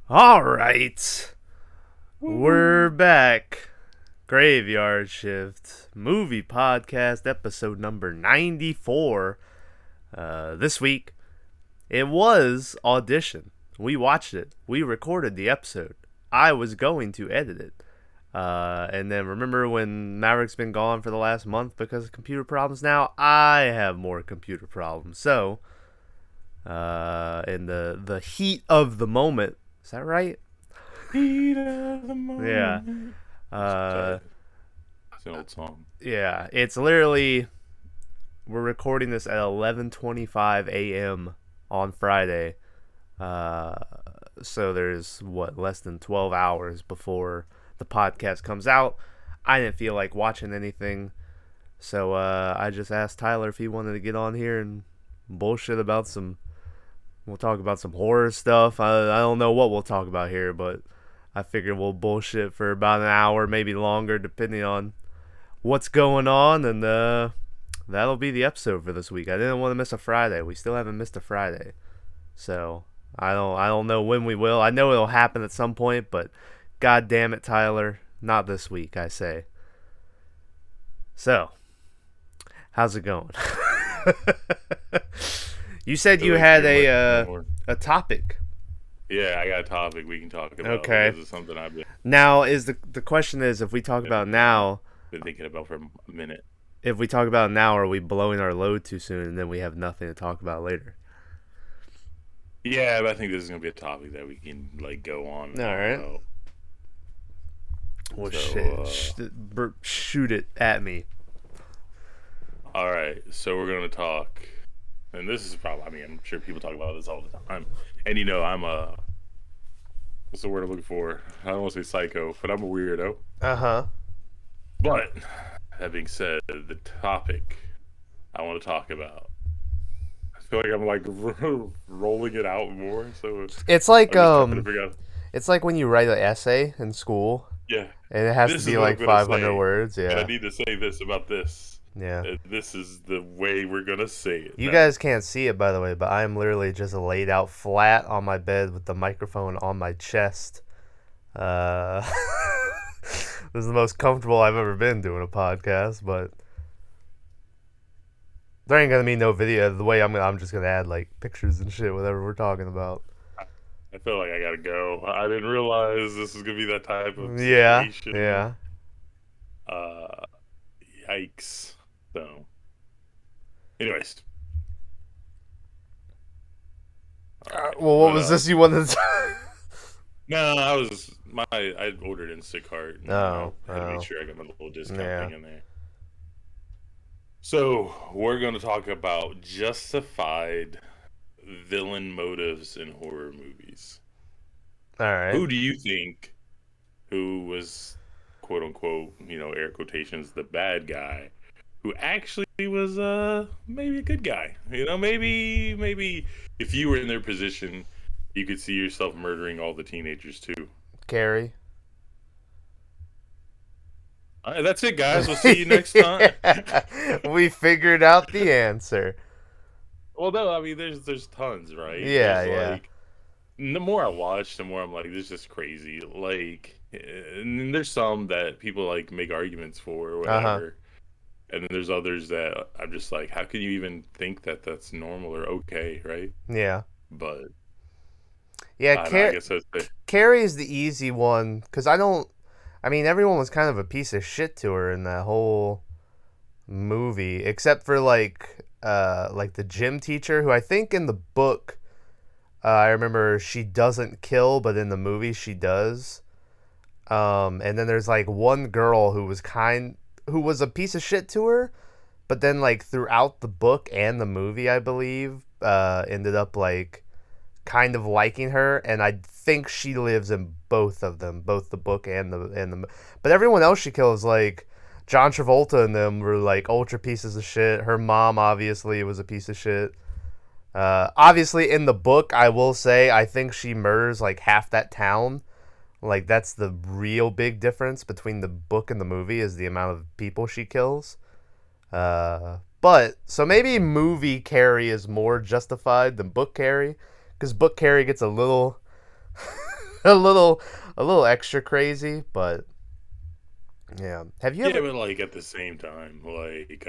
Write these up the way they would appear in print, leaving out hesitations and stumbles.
All right, we're back. Graveyard Shift Movie Podcast episode number 94. This week, it was Audition. We watched it. We recorded the episode. I was going to edit it. And then remember when Maverick's been gone for the last month because of computer problems? Now I have more computer problems. So, in the heat of the moment, is that right? Heat of the moment. Yeah. It's an old song. Yeah, it's literally, we're recording this at 11:25 a.m. on Friday. So there's less than 12 hours before the podcast comes out. I didn't feel like watching anything, so I just asked Tyler if he wanted to get on here and bullshit about some. We'll talk about some horror stuff. I don't know what we'll talk about here, but I figured we'll bullshit for about an hour, maybe longer, depending on what's going on, and that'll be the episode for this week. I didn't want to miss a Friday. We still haven't missed a Friday, so I don't know when we will. I know it'll happen at some point, but god damn it, Tyler, not this week, I say. So, how's it going? You said you had a topic. Yeah, I got a topic we can talk about. Okay. This is something I've Now, is the question is, if we talk about now, been thinking about for a minute. if we talk about it now, are we blowing our load too soon and then we have nothing to talk about later? Yeah, but I think this is gonna be a topic that we can go on. All right. About. Well, So, shoot it at me. All right, so we're gonna talk, and this is probably. I'm sure people talk about this all the time, and I'm a. What's the word I'm looking for? I don't want to say psycho, but I'm a weirdo. Uh-huh. But that being said, the topic I want to talk about, I feel like I'm rolling it out more. So It's like I'm just trying to figure out. it's like when you write an essay in school Yeah, and it has this to be is what like I'm gonna 500 say, words. and I Yeah. need to say this about this. Yeah. And this is the way we're gonna say it. You now. guys can't see it, by the way, but I'm literally just laid out flat on my bed with the microphone on my chest. This is the most comfortable I've ever been doing a podcast, but there ain't gonna be no video. The way I'm just gonna add like pictures and shit, whatever we're talking about. I feel like I gotta go. I didn't realize this was gonna be that type of Yeah, situation. yeah. Yikes. So, anyways. Well, what was this you wanted to? No, I ordered Instacart. And, had to make sure I got my little discount thing in there. So we're going to talk about justified villain motives in horror movies. All right. Who do you think, who was quote unquote, air quotations, the bad guy, who actually was maybe a good guy? Maybe if you were in their position, you could see yourself murdering all the teenagers too. Carrie. All right, that's it, guys. We'll see you next time. We figured out the answer. Well, no, I mean, there's tons, right? Yeah, There's, the more I watch, the more I'm like, this is just crazy. And there's some that people make arguments for or whatever. And then there's others that I'm just like, how can you even think that that's normal or okay, right? Yeah. But yeah, I guess that's it. Carrie is the easy one because everyone was kind of a piece of shit to her in that whole movie, except for the gym teacher, who I think in the book, I remember she doesn't kill, but in the movie she does. And then there's one girl who was a piece of shit to her, but then throughout the book and the movie, I believe, ended up kind of liking her, and I think she lives in both of them, both the book and the. But everyone else she kills, John Travolta and them, were ultra pieces of shit. Her mom obviously was a piece of shit. Obviously in the book, I will say, I think she murders half that town. That's the real big difference between the book and the movie, is the amount of people she kills. But so maybe movie Carrie is more justified than book Carrie, because book Carrie gets a little a little extra crazy, but yeah. Have you Yeah, ever? but like at the same time, like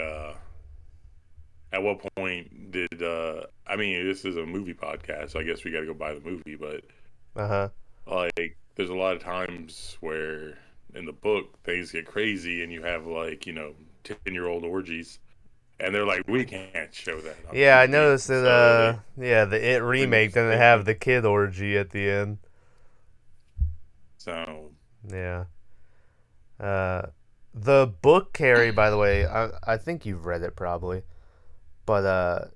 at what point did I mean, this is a movie podcast, so I guess we got to go by the movie, but Uh-huh. like there's a lot of times where in the book things get crazy and you have like, 10-year-old orgies and they're like we can't show that on Yeah, I TV. noticed that So they yeah, the It couldn't remake didn't explain have it. the kid orgy at the end. So Yeah. Uh the book, Carrie, by the way, I think you've read it probably. But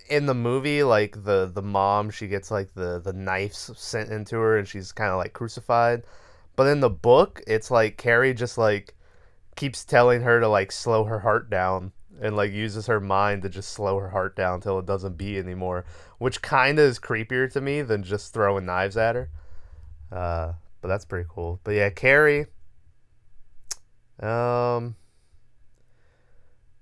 in the movie, like the mom, she gets like the knives sent into her and she's kind of like crucified. But in the book, it's like Carrie just like keeps telling her to like slow her heart down and like uses her mind to just slow her heart down until it doesn't beat anymore, which kind of is creepier to me than just throwing knives at her. But that's pretty cool. But yeah, Carrie. Um,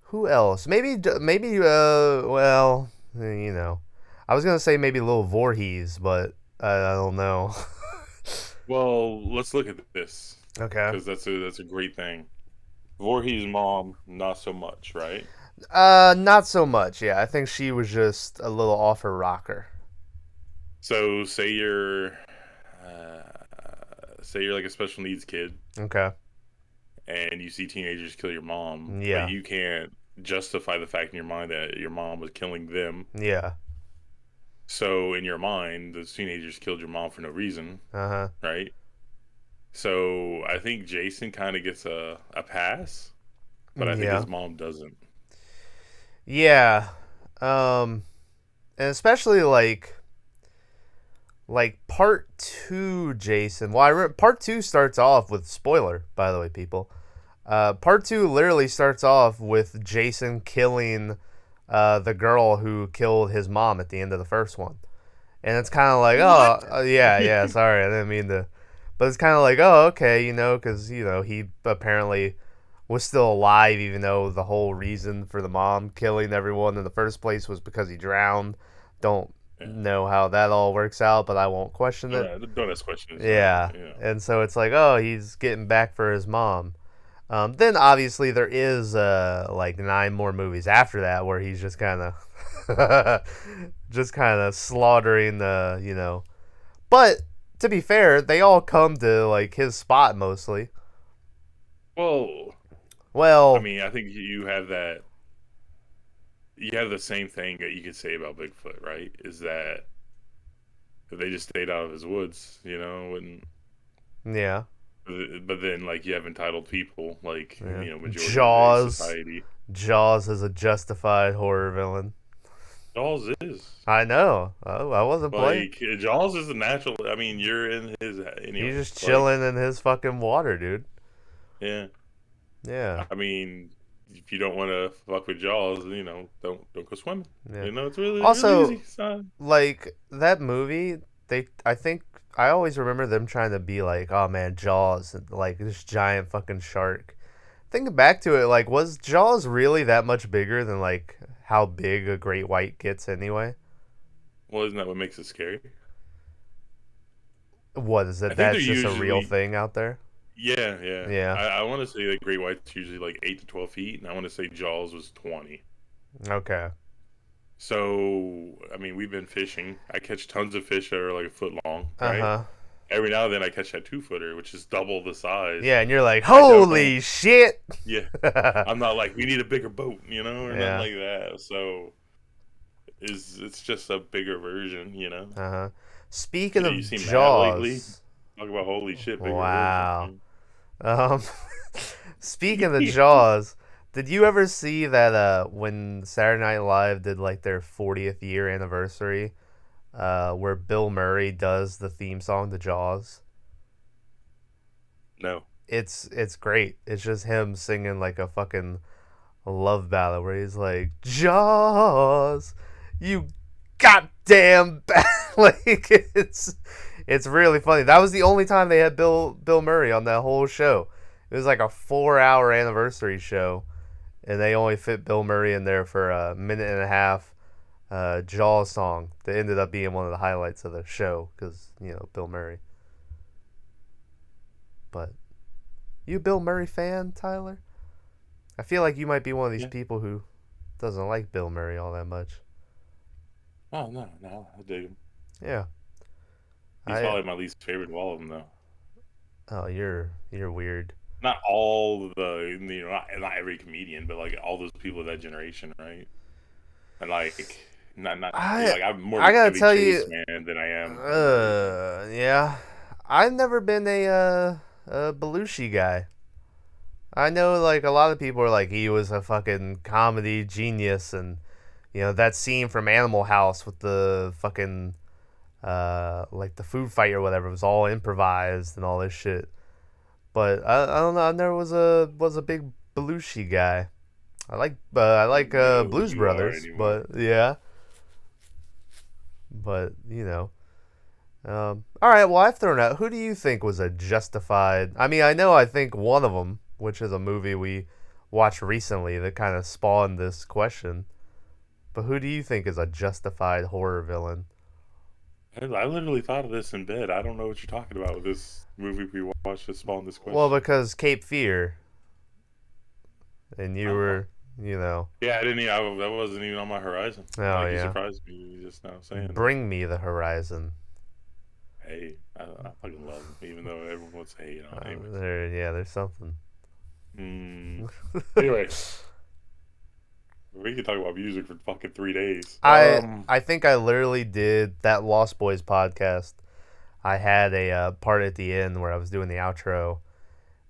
who else? Maybe. Well, you know, I was gonna say maybe Lil Voorhees, but I don't know. well, let's look at this Okay. because that's a great thing. Voorhees' mom, not so much, right? Not so much. Yeah, I think she was just a little off her rocker. So uh, say you're like a special needs kid, Okay. and you see teenagers kill your mom, but Yeah. you can't justify the fact in your mind that your mom was killing them. Yeah. So in your mind, those teenagers killed your mom for no reason, Uh huh. right? So I think Jason kind of gets a pass, but I think Yeah. his mom doesn't. Yeah. And especially like part two, Jason. Well, part two starts off with spoiler, by the way, people. Part two literally starts off with Jason killing the girl who killed his mom at the end of the first one, and it's kind of like, What? oh, yeah, yeah. Sorry, I didn't mean to, but it's kind of like, oh, okay, because he apparently was still alive, even though the whole reason for the mom killing everyone in the first place was because he drowned. Don't Yeah. know how that all works out, but I won't question it. Don't ask questions. Yeah, and so it's like, oh, he's getting back for his mom. Then obviously there is like 9 more movies after that where he's just kind of just kind of slaughtering the. But to be fair, they all come to like his spot mostly. Well, I Well, mean, I think you have that. You have the same thing that you could say about Bigfoot, right? Is that if they just stayed out of his woods, and yeah, but then like you have entitled people, like yeah. majority of the Jaws. society. Jaws is a justified horror villain. Jaws is I know. Oh, I wasn't playing. like Jaws is a natural. I mean, you're in his He's anyway. just Like, chilling in his fucking water, dude. yeah. Yeah. I mean, if you don't want to fuck with Jaws, don't go swimming. Yeah. It's really Also, easy. Son. like that movie, I think I always remember them trying to be like, oh man, Jaws, like this giant fucking shark. Thinking back to it, like, was Jaws really that much bigger than like how big a great white gets anyway? Well, isn't that what makes it scary? What is I it? think they're That's just a real usually thing out there. yeah, yeah. Yeah. I want to say that great white's usually like 8 to 12 feet, and I want to say Jaws was 20. Okay. So I mean, we've been fishing. I catch tons of fish that are like a foot long, Uh right? huh. Every now and then I catch that 2-footer, which is double the size. Yeah, and you're like, I don't know. holy shit. Yeah, I'm not like we need a bigger boat, or Yeah. nothing like that. So it's just a bigger version. Uh huh. Speaking You of seen Mad lately? Jaws, Talk about holy shit, bigger wow. version. Um, speaking of Jaws, did you ever see that when Saturday Night Live did like their 40th year anniversary, where Bill Murray does the theme song to Jaws? No. It's great. It's just him singing like a fucking love ballad where he's like, Jaws, you goddamn like it's really funny. That was the only time they had Bill Murray on that whole show. It was like a 4-hour anniversary show, and they only fit Bill Murray in there for a minute and a half, Jaws song that ended up being one of the highlights of the show because, Bill Murray. But you a Bill Murray fan, Tyler? I feel like you might be one of these people who doesn't like Bill Murray all that much. Oh, no, I dig him. Yeah. He's probably my least favorite of all of them, though. Oh, you're weird. Not all not every comedian, but like all those people of that generation, right? And like, I'm more I gotta of a tell Chase you, man than I am. Yeah, I've never been a Belushi guy. I know, like, a lot of people are like, he was a fucking comedy genius, and that scene from Animal House with the fucking like the food fight or whatever was all improvised and all this shit. But I don't know. I never was a big Belushi guy. I like Blues Brothers, but yeah. But all right. Well, I've thrown out. Who do you think was a justified? I mean, I think one of them, which is a movie we watched recently that kind of spawned this question. But who do you think is a justified horror villain? I literally thought of this in bed. I don't know what you're talking about with this movie we watched that spawned this question. Well, because Cape Fear. And you were, Yeah, I didn't. That wasn't even on my horizon. Oh, You surprised me just now saying. Bring me the horizon. Hey, I fucking love him, even though everyone would say, anyway. There's something. Anyway. We could talk about music for fucking 3 days. I think I literally did that Lost Boys podcast. I had a part at the end where I was doing the outro,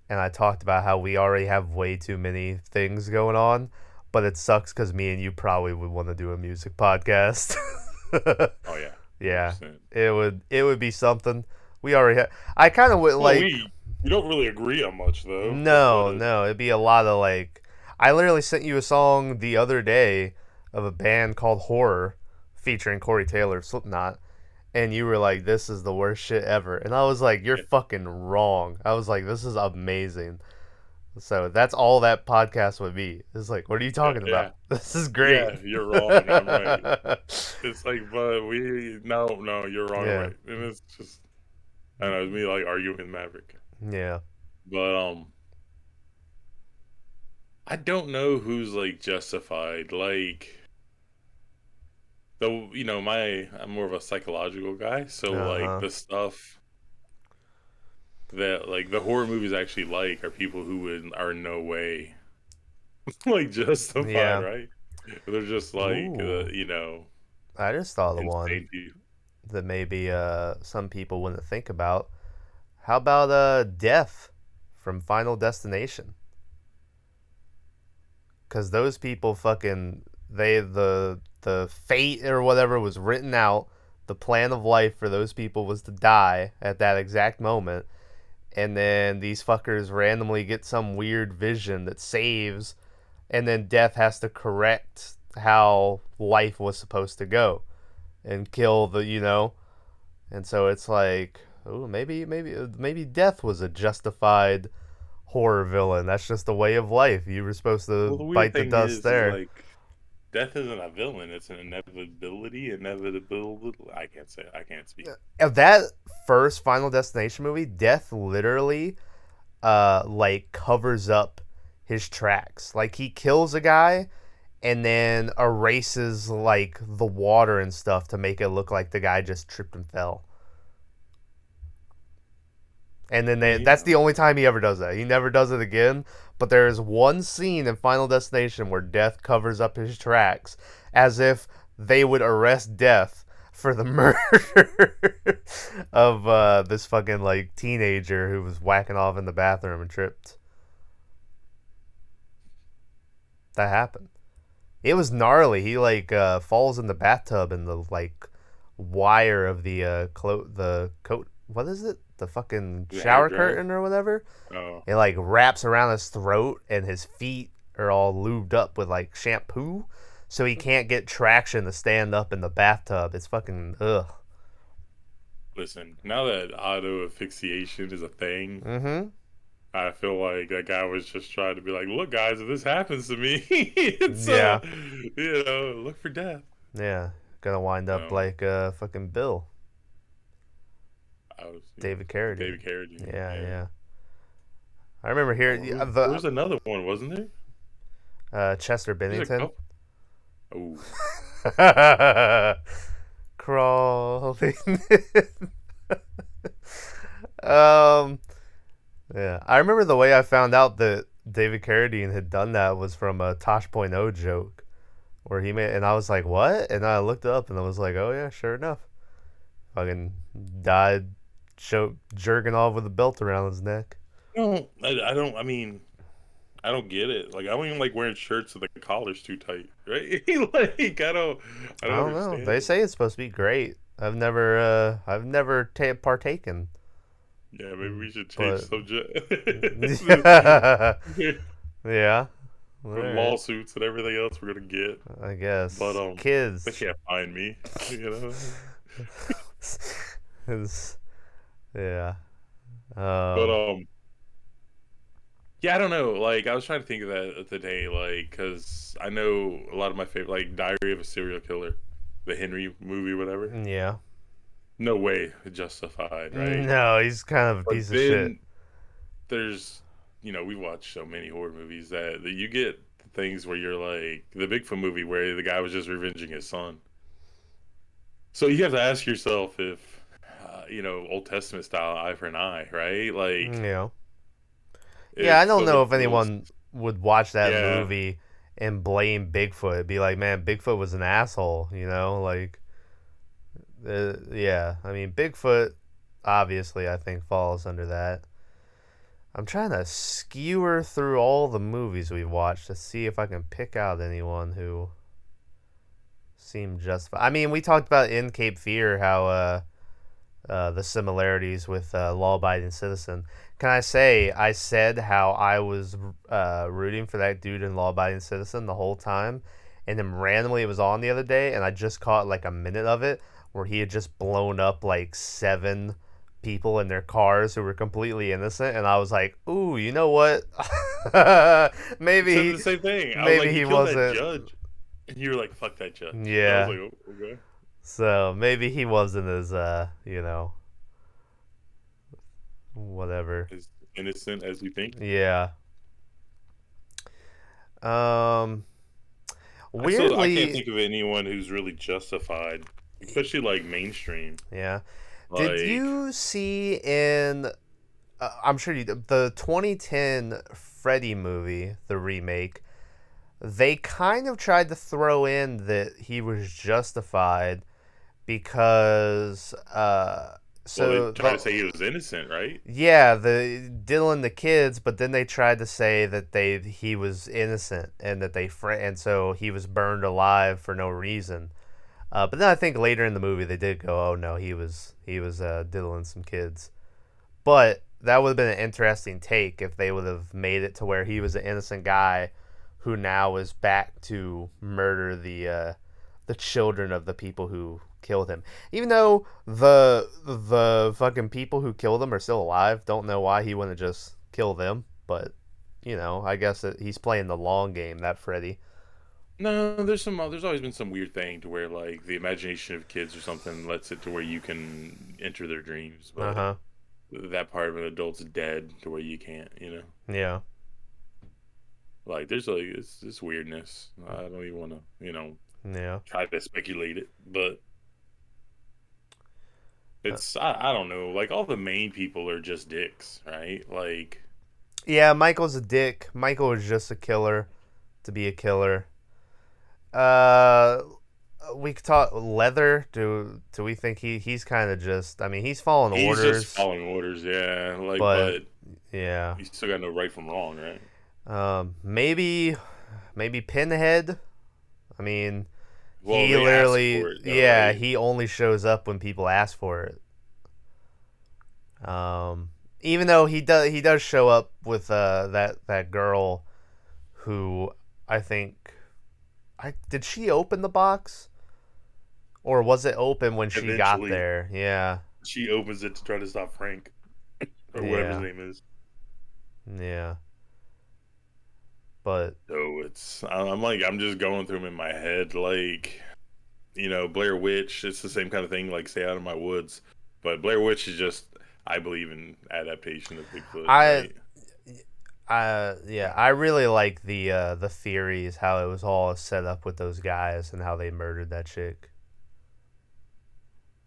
and I talked about how we already have way too many things going on, but it sucks because me and you probably would want to do a music podcast. Oh yeah. Yeah, 100%. It would be something. We already have. I kind of would we don't really agree on much though. No, it'd be a lot of like. I literally sent you a song the other day of a band called Horror featuring Corey Taylor of Slipknot, and you were like, this is the worst shit ever. And I was like, you're fucking wrong. I was like, this is amazing. So that's all that podcast would be. It's like, what are you talking about? This is great. Yeah, you're wrong. I'm right. It's like, but no, you're wrong. Right. And it's just, I don't know, it's me like arguing with Maverick. Yeah. But, I don't know who's like justified. Like, though, I'm more of a psychological guy, so like the stuff that like the horror movies actually like are people who are in no way like justified, right? They're just like I just thought of one that maybe some people wouldn't think about. How about Death from Final Destination? Because those people fucking, the fate or whatever was written out. The plan of life for those people was to die at that exact moment. And then these fuckers randomly get some weird vision that saves. And then death has to correct how life was supposed to go. And kill the. And so it's like, oh, maybe death was a justified horror villain. That's just a way of life. You were supposed to bite the dust there. Like, death isn't a villain. It's an inevitability. I can't speak. Of that first Final Destination movie, death literally, like covers up his tracks. Like he kills a guy, and then erases like the water and stuff to make it look like the guy just tripped and fell. And then that's the only time he ever does that. He never does it again. But there is one scene in Final Destination where Death covers up his tracks as if they would arrest Death for the murder of this fucking like teenager who was whacking off in the bathroom and tripped. That happened. It was gnarly. He like falls in the bathtub and the like wire of the coat. What is it? The fucking shower curtain or whatever. Oh. It like wraps around his throat and his feet are all lubed up with like shampoo, so he can't get traction to stand up in the bathtub. It's fucking ugh. Listen, now that auto asphyxiation is a thing, I feel like that guy was just trying to be like, look guys, if this happens to me, it's look for death. Yeah, gonna wind up Um, like fucking Bill, I was David Carradine. David Carradine. Yeah, Yeah. yeah. I remember hearing There the was another one, wasn't there? Chester There's a Bennington. couple. Oh, Crawling. um, yeah, I remember the way I found out that David Carradine had done that was from a Tosh Point oh joke where he made, and I was like, "What?" And I looked up, and I was like, "Oh yeah, sure enough, fucking died, jerking off with a belt around his neck." no, I don't. I mean, I don't get it. Like, I don't even like wearing shirts with the collar's too tight, right? Like, I I don't don't know. understand They it. say it's supposed to be great. I've never partaken, Yeah, maybe we should change but subject. yeah, all For right. lawsuits and everything else we're gonna get. I But guess they kids. can't find me. You know. It's- yeah. But Um. yeah, I don't know. Like, I was trying to think of that today, like, because I know a lot of my favorite, like, Diary of a Serial Killer, the Henry movie, whatever. Yeah. No way justified, right? No, he's kind of a But piece of shit. then there's, we watch so many horror movies that you get things where you're like the Bigfoot movie where the guy was just revenging his son. So you have to ask yourself if, Old Testament style eye for an eye, right? Like Yeah. Yeah, I if don't know if it was, anyone would watch that yeah, movie and blame Bigfoot. Be like, man, Bigfoot was an asshole. Like, yeah. I mean, Bigfoot obviously I think falls under that. I'm trying to skewer through all the movies we've watched to see if I can pick out anyone who seemed justified. I mean, we talked about in Cape Fear how the similarities with Law Abiding Citizen. Can I say I said how I was rooting for that dude in Law Abiding Citizen the whole time, and then randomly it was on the other day, and I just caught like a minute of it where he had just blown up like 7 people in their cars who were completely innocent, and I was like, ooh, you know what? I said maybe the same thing. I was like, maybe he he killed that wasn't. judge, and you were like, fuck that judge. And I was Yeah. like, oh, okay. So maybe he wasn't as whatever. As innocent as you think. Yeah. Um. I can't Weirdly, think of anyone who's really justified, especially like mainstream. yeah. Did Like, you see in? I'm sure you did, the 2010 Freddy movie, the remake. They kind of tried to throw in that he was justified because well, they so try to the say he was innocent, right? yeah, the Dylan the kids, but then they tried to say that he was innocent and that and so he was burned alive for no reason. But then I think later in the movie they did go, oh no, he was diddling some kids. But that would have been an interesting take if they would have made it to where he was an innocent guy who now is back to murder the children of the people who killed him. Even though the fucking people who killed him are still alive, don't know why he wouldn't just kill them. But I guess that he's playing the long game. That Freddy. No, there's always been some weird thing to where like the imagination of kids or something lets it to where you can enter their dreams, Uh but huh. that part of an adult's dead to where you can't, Yeah. Like there's like it's this weirdness. I don't even want to, Yeah. try to speculate it, but I don't know. Like all the main people are just dicks, right? Like Yeah. Michael's a dick. Michael was just a killer to be a killer. Uh, we could talk Leather. Do we think he's kind of just? I mean, he's following he's just orders, following orders, yeah. Like, but but yeah. you still got no right from wrong, right? Maybe Pinhead. I mean, Well, he they ask literally, for it though, yeah, right? he only shows up when people ask for it. Even though he does show up with that girl who I think I did she open the box or was it open when she got Eventually, there? Yeah. she opens it to try to stop Frank or whatever his Yeah. name is. Yeah. But So I'm like I'm just going through them in my head. Like Blair Witch. It's the same kind of thing, like Stay Out of My Woods. But Blair Witch is just, I believe in adaptation of Bigfoot, I right? yeah, I really like the theories, how it was all set up with those guys and how they murdered that chick.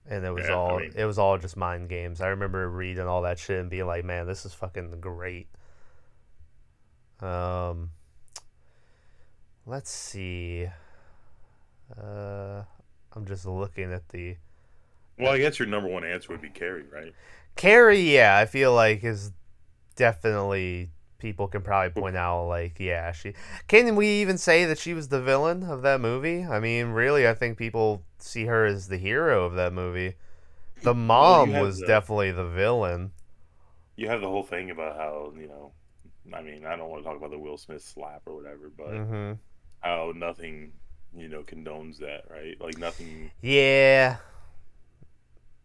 And Yeah, I mean, it was all just mind games. I remember reading all that shit and being like, man, this is fucking great. Um, let's see. I'm just looking at the well, I guess your number one answer would be Carrie, right? Carrie. Yeah, I feel like is definitely people can probably point out like, yeah, she can we even say that she was the villain of that movie? I mean, really, I think people see her as the hero of that movie. The Well, mom was definitely the villain. you have the whole thing about how I mean, I don't want to talk about the Will Smith slap or whatever, but Mm-hmm. how nothing condones that, right? Like nothing. Yeah.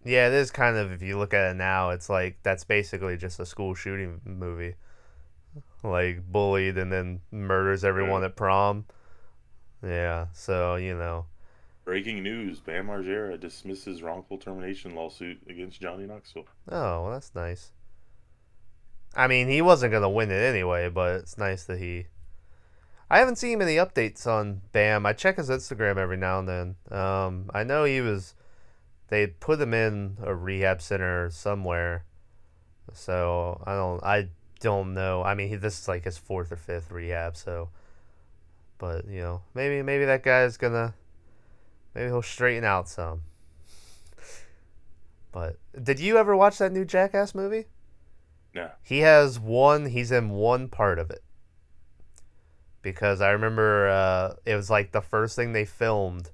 Yeah, it is kind of, if you look at it now, it's like that's basically just a school shooting movie. Like bullied and then murders everyone uh, at prom. Yeah, so, Breaking news: Bam Margera dismisses wrongful termination lawsuit against Johnny Knoxville. Oh, well, that's nice. I mean, he wasn't going to win it anyway, but it's nice that he. I haven't seen any updates on Bam. I check his Instagram every now and then. I know he was. They put him in a rehab center somewhere, so I don't know. I mean, this is like his fourth or fifth rehab, so. But maybe that guy's gonna. Maybe he'll straighten out some. But did you ever watch that new Jackass movie? No. He's in one part of it. Because I remember it was like the first thing they filmed,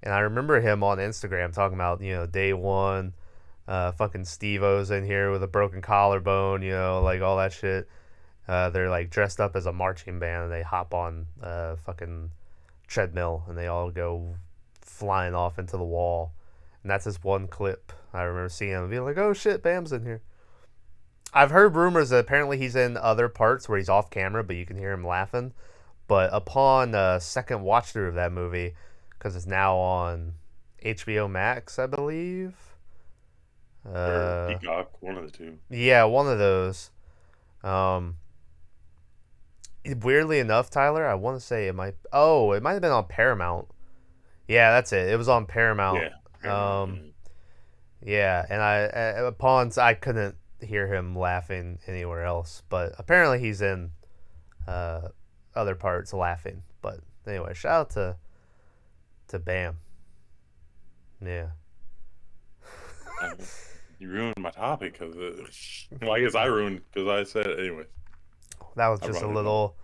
and I remember him on Instagram talking about, day one, fucking Steve-O's in here with a broken collarbone, like all that shit. They're like dressed up as a marching band and they hop on fucking treadmill and they all go flying off into the wall. And that's this one clip. I remember seeing him being like, oh shit, Bam's in here. I've heard rumors that apparently he's in other parts where he's off camera, but you can hear him laughing. But upon second watch through of that movie, because it's now on HBO Max, I believe. Or Peacock, one of the two. Yeah, one of those. Weirdly enough, Tyler, I want to say it might. Oh, it might have been on Paramount. Yeah, that's it. It was on Paramount. Yeah. Paramount, Yeah, and I couldn't hear him laughing anywhere else, but apparently he's in other parts laughing. But anyway, shout out to Bam. Yeah. You ruined my topic because well, I guess I ruined because I said it anyway. That was just a little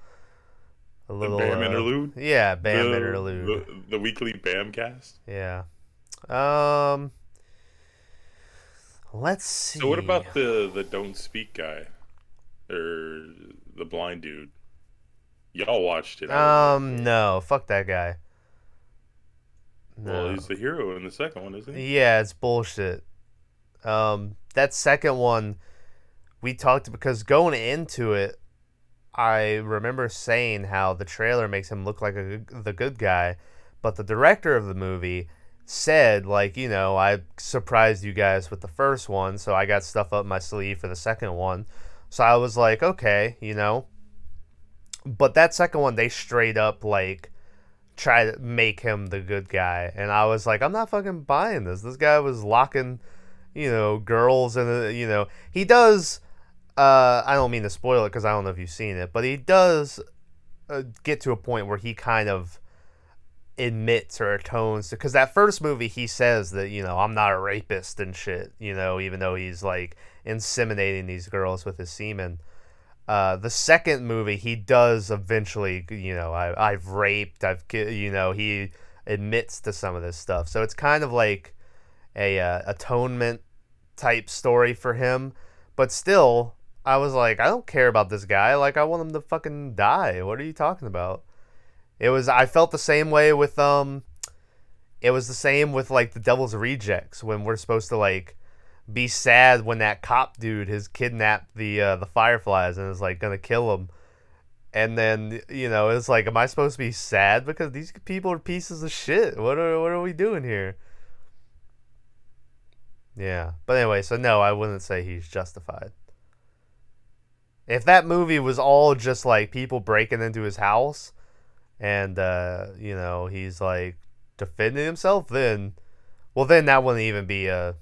Bam interlude. Yeah, Bam interlude. The weekly Bam cast. Yeah. Let's see. So what about the don't speak guy, or the blind dude? Y'all watched it. No, fuck that guy. No. Well, he's the hero in the second one, isn't he? Yeah, it's bullshit. That second one, we talked because going into it, I remember saying how the trailer makes him look like the good guy, but the director of the movie said, like, I surprised you guys with the first one, so I got stuff up my sleeve for the second one. So I was like, okay, But that second one, they straight up, like, try to make him the good guy. And I was like, I'm not fucking buying this. This guy was locking, girls and, he does, I don't mean to spoil it because I don't know if you've seen it, but he does get to a point where he kind of admits or atones because that first movie he says that I'm not a rapist and shit, even though he's like inseminating these girls with his semen. The second movie he does eventually, I've raped, he admits to some of this stuff, so it's kind of like a atonement type story for him. But still, I was like, I don't care about this guy. Like, I want him to fucking die. What are you talking about? I felt the same way with it was the same with like the Devil's Rejects when we're supposed to like be sad when that cop dude has kidnapped the Fireflies and is like gonna kill them, And then, it's like, am I supposed to be sad because these people are pieces of shit? What are we doing here? Yeah. But anyway, so no, I wouldn't say he's justified. If that movie was all just like people breaking into his house and he's like defending himself, then that wouldn't even be I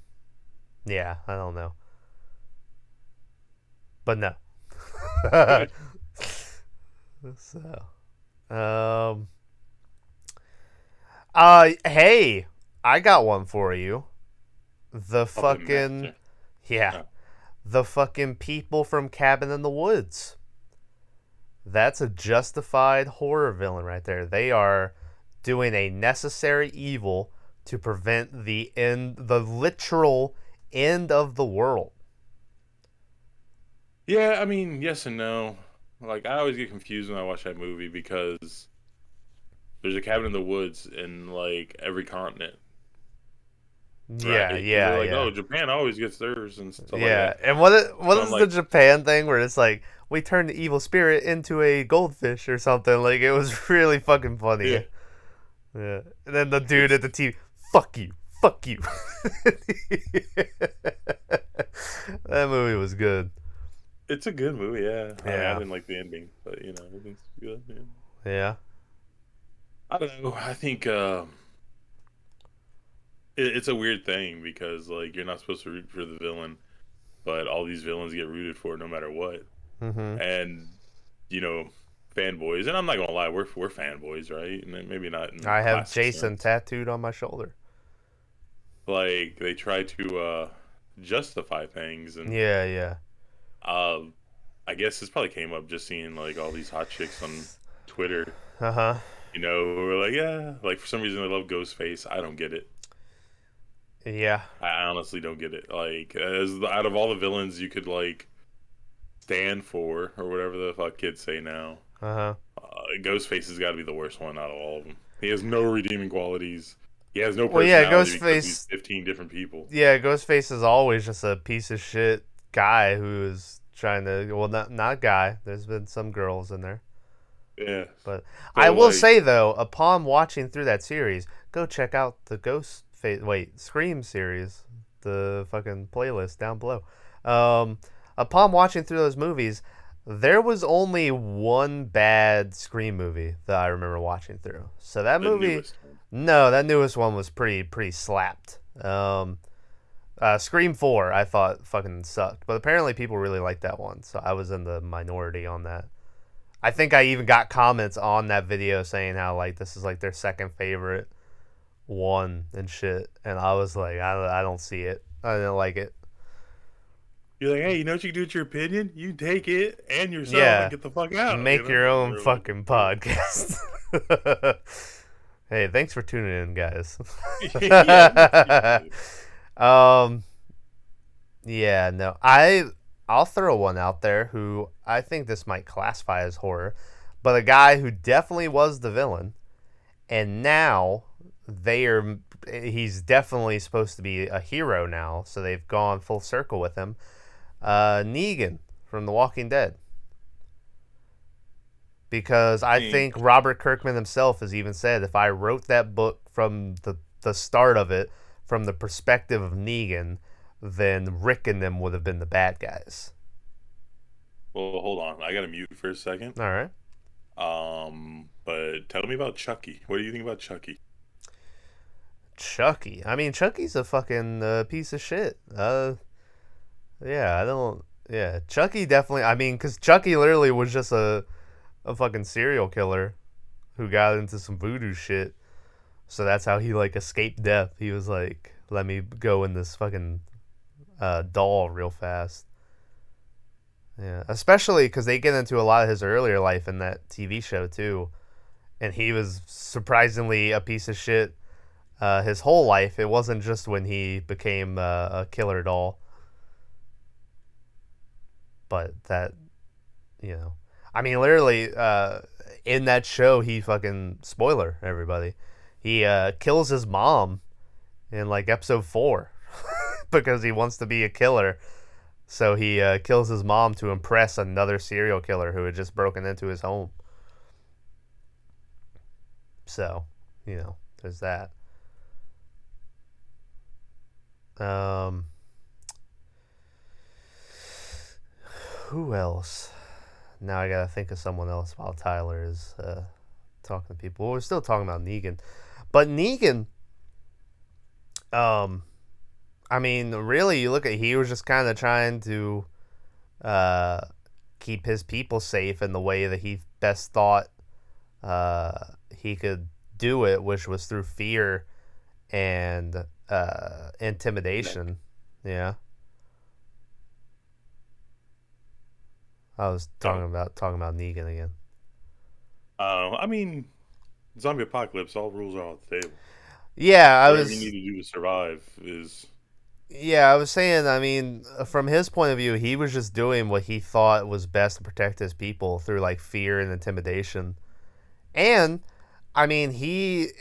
don't know. But no. So, hey, I got one for you. The fucking, the fucking people from Cabin in the Woods. That's a justified horror villain right there. They are doing a necessary evil to prevent the literal end of the world. Yeah, I mean, yes and no. Like, I always get confused when I watch that movie because there's a cabin in the woods in, like, every continent. Yeah, right? yeah, They're like, yeah. oh, Japan always gets theirs and stuff like Yeah, that. and what is like, the Japan thing where it's like, we turned the evil spirit into a goldfish or something? Like, it was really fucking funny. Yeah. Yeah. And then the dude at the TV, fuck you. That movie was good. It's a good movie, yeah. I mean, Yeah. I didn't like the ending, but, it's good. Yeah. Yeah. I don't know. I think it's a weird thing because, like, you're not supposed to root for the villain, but all these villains get rooted for no matter what. Mm-hmm. And, fanboys, and I'm not gonna lie, we're fanboys, right? And maybe not. I have Jason tattooed on my shoulder. Like, they try to justify things, and Yeah. I guess this probably came up just seeing like all these hot chicks on Twitter. Uh-huh. Who were like, yeah, like for some reason they love Ghostface. I don't get it. Yeah. I honestly don't get it. Like, out of all the villains you could like stand for, or whatever the fuck kids say now, Ghostface has got to be the worst one out of all of them. He has no redeeming qualities. He has no personality. Well, yeah, Ghostface. He's 15 different people. Yeah, Ghostface is always just a piece of shit guy who is trying to. Well, not guy. There's been some girls in there. Yeah. But so, I will say though, upon watching through that series, go check out the Scream series, the fucking playlist down below. Upon watching through those movies, there was only one bad Scream movie that I remember watching through. So that movie, that newest one was pretty slapped. Scream 4 I thought fucking sucked, but apparently people really liked that one, so I was in the minority on that. I think I even got comments on that video saying how like this is like their second favorite one and shit, and I was like, I don't see it. I didn't like it. You're like, hey, you know what you can do with your opinion? You take it and yourself and get the fuck out. Make your own fucking podcast. Hey, thanks for tuning in, guys. Yeah, no, I'll throw one out there who I think this might classify as horror, but a guy who definitely was the villain, and now he's definitely supposed to be a hero now, so they've gone full circle with him. Negan from The Walking Dead. Because I think Robert Kirkman himself has even said, if I wrote that book from the start of it, from the perspective of Negan, then Rick and them would have been the bad guys. Well, hold on. I gotta mute for a second. All right. But tell me about Chucky. What do you think about Chucky? Chucky. I mean, Chucky's a fucking piece of shit. Yeah, I don't... Yeah, Chucky definitely... I mean, because Chucky literally was just a fucking serial killer who got into some voodoo shit. So that's how he, like, escaped death. He was like, let me go in this fucking doll real fast. Yeah, especially because they get into a lot of his earlier life in that TV show, too. And he was surprisingly a piece of shit his whole life. It wasn't just when he became a killer doll. But that, I mean, literally, in that show, he fucking, spoiler, everybody, he kills his mom in, like, episode 4 because he wants to be a killer. So he kills his mom to impress another serial killer who had just broken into his home. So, there's that. Who else? Now I gotta think of someone else while Tyler is talking to people. Well, we're still talking about Negan. But Negan, I mean, really, you look at, he was just kind of trying to keep his people safe in the way that he best thought he could do it, which was through fear and intimidation. Yeah. I was talking about Negan again. I mean, zombie apocalypse, all rules are off the table. Yeah, Whatever you need to do to survive is... Yeah, I was saying, I mean, from his point of view, he was just doing what he thought was best to protect his people through, like, fear and intimidation. And, I mean, he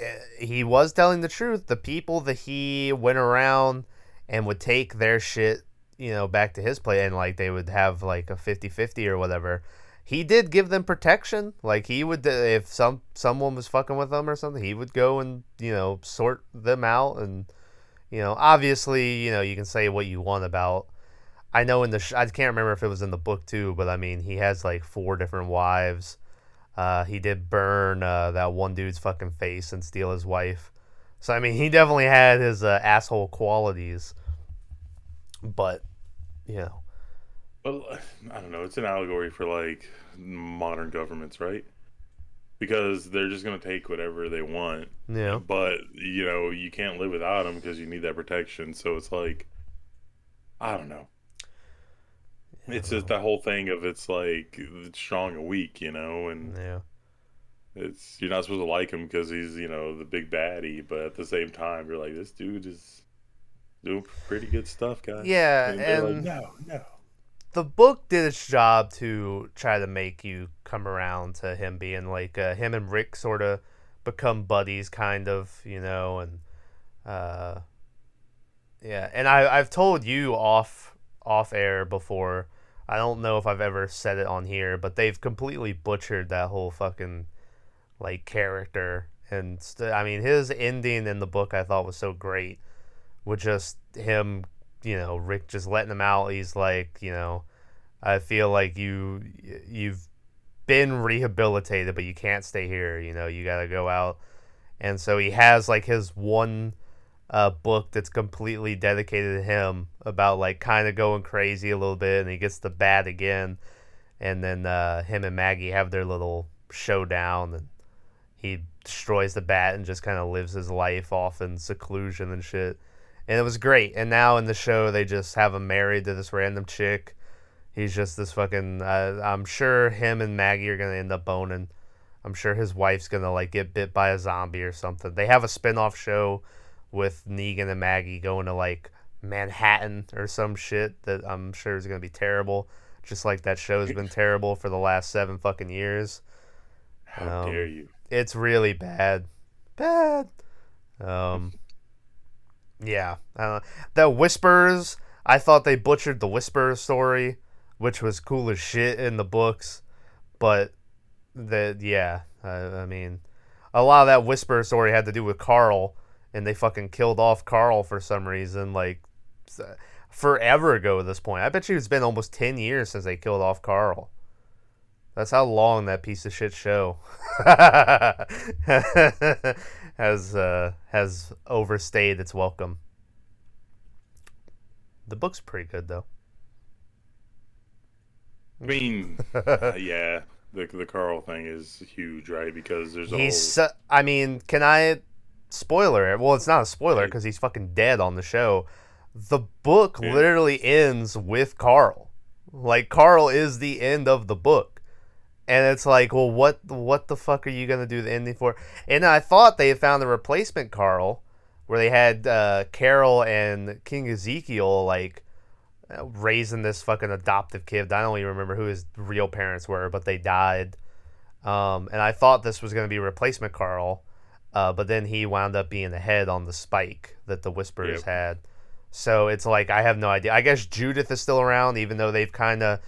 was telling the truth. The people that he went around and would take their shit, back to his place, and, like, they would have, like, a 50-50 or whatever. He did give them protection. Like, he would, if someone was fucking with them or something, he would go and, sort them out. And, obviously, you can say what you want about, I know I can't remember if it was in the book too, but I mean, he has like 4 different wives. He did burn that one dude's fucking face and steal his wife. So, I mean, he definitely had his asshole qualities. But, Well, I don't know. It's an allegory for, like, modern governments, right? Because they're just going to take whatever they want. Yeah. But, you can't live without them because you need that protection. So it's like, I don't know. It's just that whole thing of it's like strong and weak, and yeah. you're not supposed to like him because he's, the big baddie. But at the same time, you're like, this dude is doing pretty good stuff, guys. Yeah, and like, no. The book did its job to try to make you come around to him being like, him and Rick sort of become buddies, kind of, and yeah. And I've told you off air before. I don't know if I've ever said it on here, but they've completely butchered that whole fucking like character. And I mean, his ending in the book I thought was so great, with just him, Rick just letting him out. He's like, I feel like you've been rehabilitated, but you can't stay here. You got to go out. And so he has like his one book that's completely dedicated to him, about like kind of going crazy a little bit, and he gets the bat again, and then him and Maggie have their little showdown, and he destroys the bat and just kind of lives his life off in seclusion and shit. And it was great. And now in the show, they just have him married to this random chick. He's just this fucking... I'm sure him and Maggie are going to end up boning. I'm sure his wife's going to like get bit by a zombie or something. They have a spin-off show with Negan and Maggie going to like Manhattan or some shit that I'm sure is going to be terrible. Just like that show's been terrible for the last 7 fucking years. How dare you? It's really bad. Bad. Yeah. The Whispers, I thought they butchered the Whispers story, which was cool as shit in the books. But, I mean, a lot of that Whisper story had to do with Carl, and they fucking killed off Carl for some reason, like, forever ago at this point. I bet you it's been almost 10 years since they killed off Carl. That's how long that piece of shit show has overstayed its welcome. The book's pretty good, though. I mean, yeah, the Carl thing is huge, right? Because there's I mean, can I spoiler it? Well, it's not a spoiler because he's fucking dead on the show. The book literally ends with Carl. Like, Carl is the end of the book. And it's like, well, what the fuck are you going to do the ending for? And I thought they had found a replacement Carl, where they had Carol and King Ezekiel, like, raising this fucking adoptive kid. I don't even remember who his real parents were, but they died. And I thought this was going to be replacement Carl, but then he wound up being the head on the spike that the Whispers had. So it's like I have no idea. I guess Judith is still around, even though they've kind of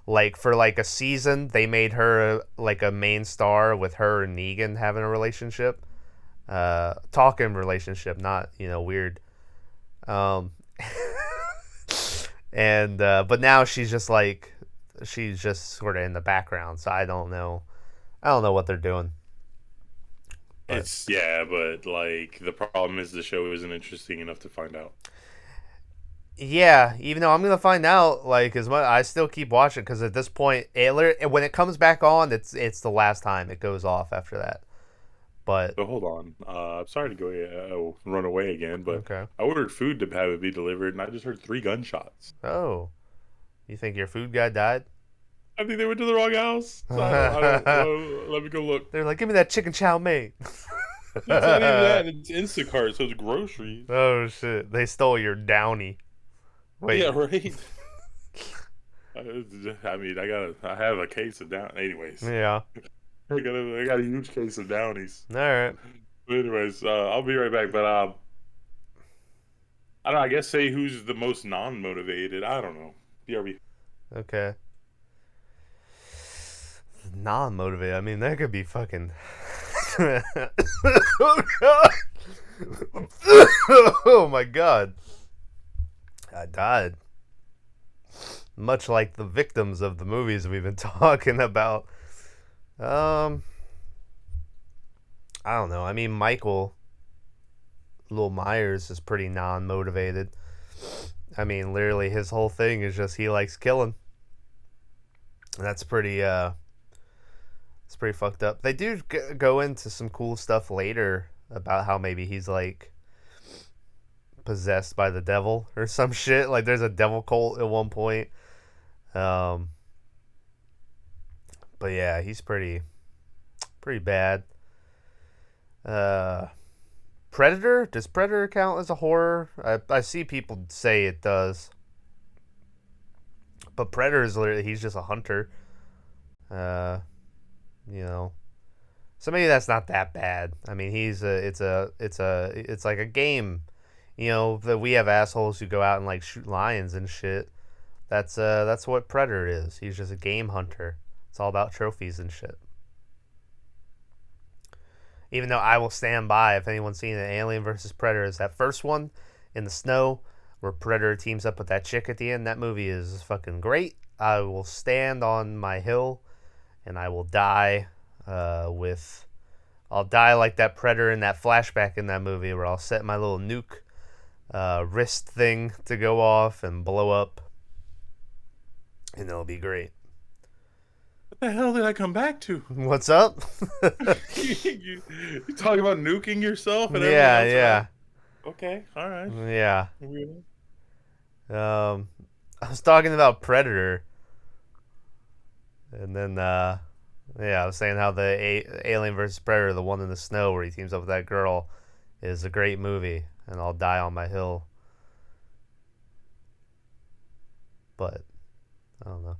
like for like a season they made her like a main star with her and Negan having a relationship, talking relationship, not weird. Um, and but now she's just sort of in the background, so I don't know what they're doing. But but like the problem is the show isn't interesting enough to find out. yeah, even though I'm gonna find out, like as much, I still keep watching because at this point, when it comes back on, it's the last time it goes off after that. But So hold on. I'm sorry to run away again, but okay. I ordered food to have it be delivered, and I just heard 3 gunshots. Oh, you think your food guy died? I think they went to the wrong house. So I don't let me go look. They're like, give me that chicken chow mein. It's not even that. It's Instacart, so it's groceries. Oh shit! They stole your Downy. Wait. Yeah, right. I mean, I have a case of Down. Anyways, Yeah. I got a huge case of Downies. All right. But anyways, I'll be right back. But I don't know. I guess say who's the most non-motivated. I don't know. BRB. Okay. Non-motivated. I mean, that could be fucking. Oh god. Oh my god. I died. Much like the victims of the movies we've been talking about. I don't know. I mean, Michael Lil Myers is pretty non-motivated. I mean, literally his whole thing is just he likes killing. And that's pretty it's pretty fucked up. They do go into some cool stuff later about how maybe he's like possessed by the devil or some shit. Like there's a devil cult at one point. But yeah, he's pretty bad. Predator? Does Predator count as a horror? I see people say it does. But Predator is literally, he's just a hunter. So maybe that's not that bad. I mean, it's like a game. That we have assholes who go out and like shoot lions and shit. That's what Predator is. He's just a game hunter. It's all about trophies and shit. Even though I will stand by, if anyone's seen an Alien vs. Predator, is that first one in the snow where Predator teams up with that chick at the end. That movie is fucking great. I will stand on my hill and I will die I'll die like that Predator in that flashback in that movie where I'll set my little nuke wrist thing to go off and blow up. And it'll be great. What the hell did I come back to? What's up? you talking about nuking yourself and yeah, everything else? yeah. Okay, all right. Yeah. I was talking about Predator. And then, I was saying how the Alien vs. Predator, the one in the snow where he teams up with that girl, is a great movie. And I'll die on my hill. But, I don't know.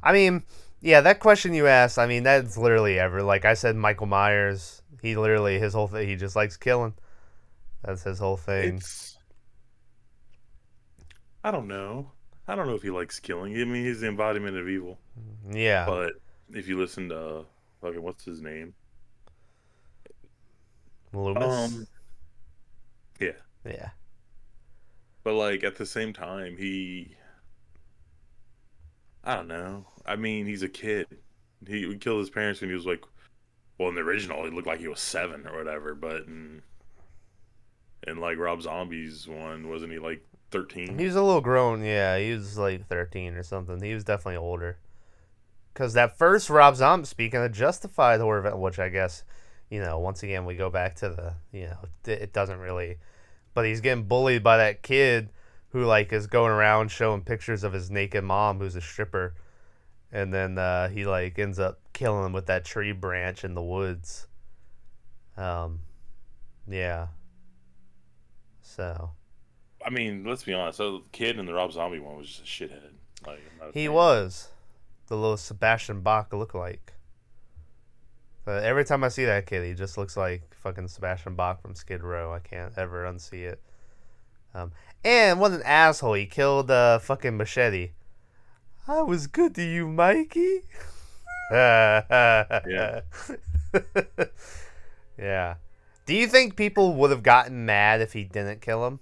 I mean, yeah, that question you asked, I mean, that's literally like I said, Michael Myers, he literally, his whole thing, he just likes killing. That's his whole thing. I don't know. I don't know if he likes killing. I mean, he's the embodiment of evil. Yeah. But if you listen to, fucking, what's his name? Loomis? Yeah. Yeah. But, like, at the same time, I don't know. I mean, he's a kid. He killed his parents when he was, like, well, in the original, he looked like he was 7 or whatever, but in like, Rob Zombie's one, wasn't he, like, 13? He was a little grown, yeah. He was, like, 13 or something. He was definitely older. Because that first Rob Zombie, speaking of Justified horror event, which I guess, once again, we go back to the, it doesn't really... But he's getting bullied by that kid who, like, is going around showing pictures of his naked mom who's a stripper. And then he, like, ends up killing him with that tree branch in the woods. Yeah. So... I mean, let's be honest. The kid in the Rob Zombie one was just a shithead. Like, he was the little Sebastian Bach lookalike. Every time I see that kid, he just looks like fucking Sebastian Bach from Skid Row. I can't ever unsee it. Um, and what an asshole! He killed fucking Machete. I was good to you, Mikey. Yeah. Yeah. Do you think people would have gotten mad if he didn't kill him?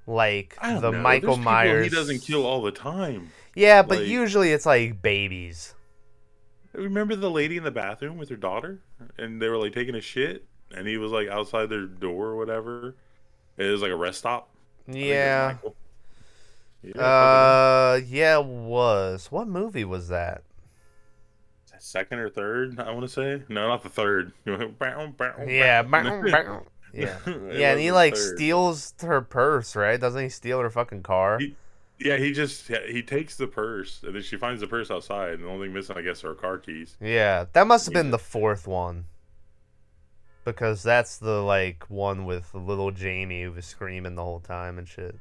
Like I don't the know. Michael There's people he Myers. doesn't kill all the time. Yeah, but Like, usually it's like babies. remember the lady in the bathroom with her daughter, and they were like taking a shit, and he was like outside their door or whatever. It was like a rest stop. I think it was Yeah. Michael. Yeah, fucking Yeah, it was. What movie was that? second or third. I want to say no, not the third. Yeah. Yeah. It Yeah, and he wasn't like third. steals her purse, right? Doesn't he steal her fucking car? Yeah, he takes the purse, and then she finds the purse outside, and the only thing missing, I guess, are her car keys. Yeah, that must have been Yeah. the fourth one. Because that's the like one with little Jamie who was screaming the whole time and shit.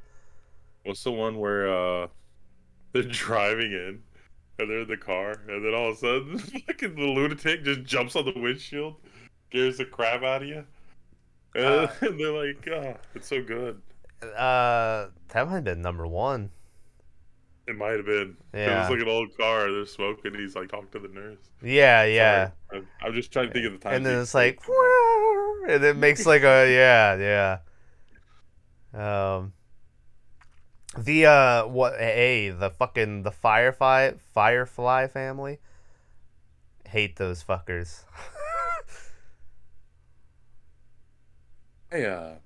What's the one where they're driving in, and they're in the car, and then all of a sudden, fucking the lunatic just jumps on the windshield, scares the crap out of you, and they're like, "Oh, it's so good." That might have been number one. It might have been. Yeah. It was like an old car. They're smoking. He's like talking to the nurse. Yeah, yeah. Sorry. I'm just trying to think of the time. And then it's like, and it makes like a yeah. The Firefly family. Hate those fuckers. Hey, I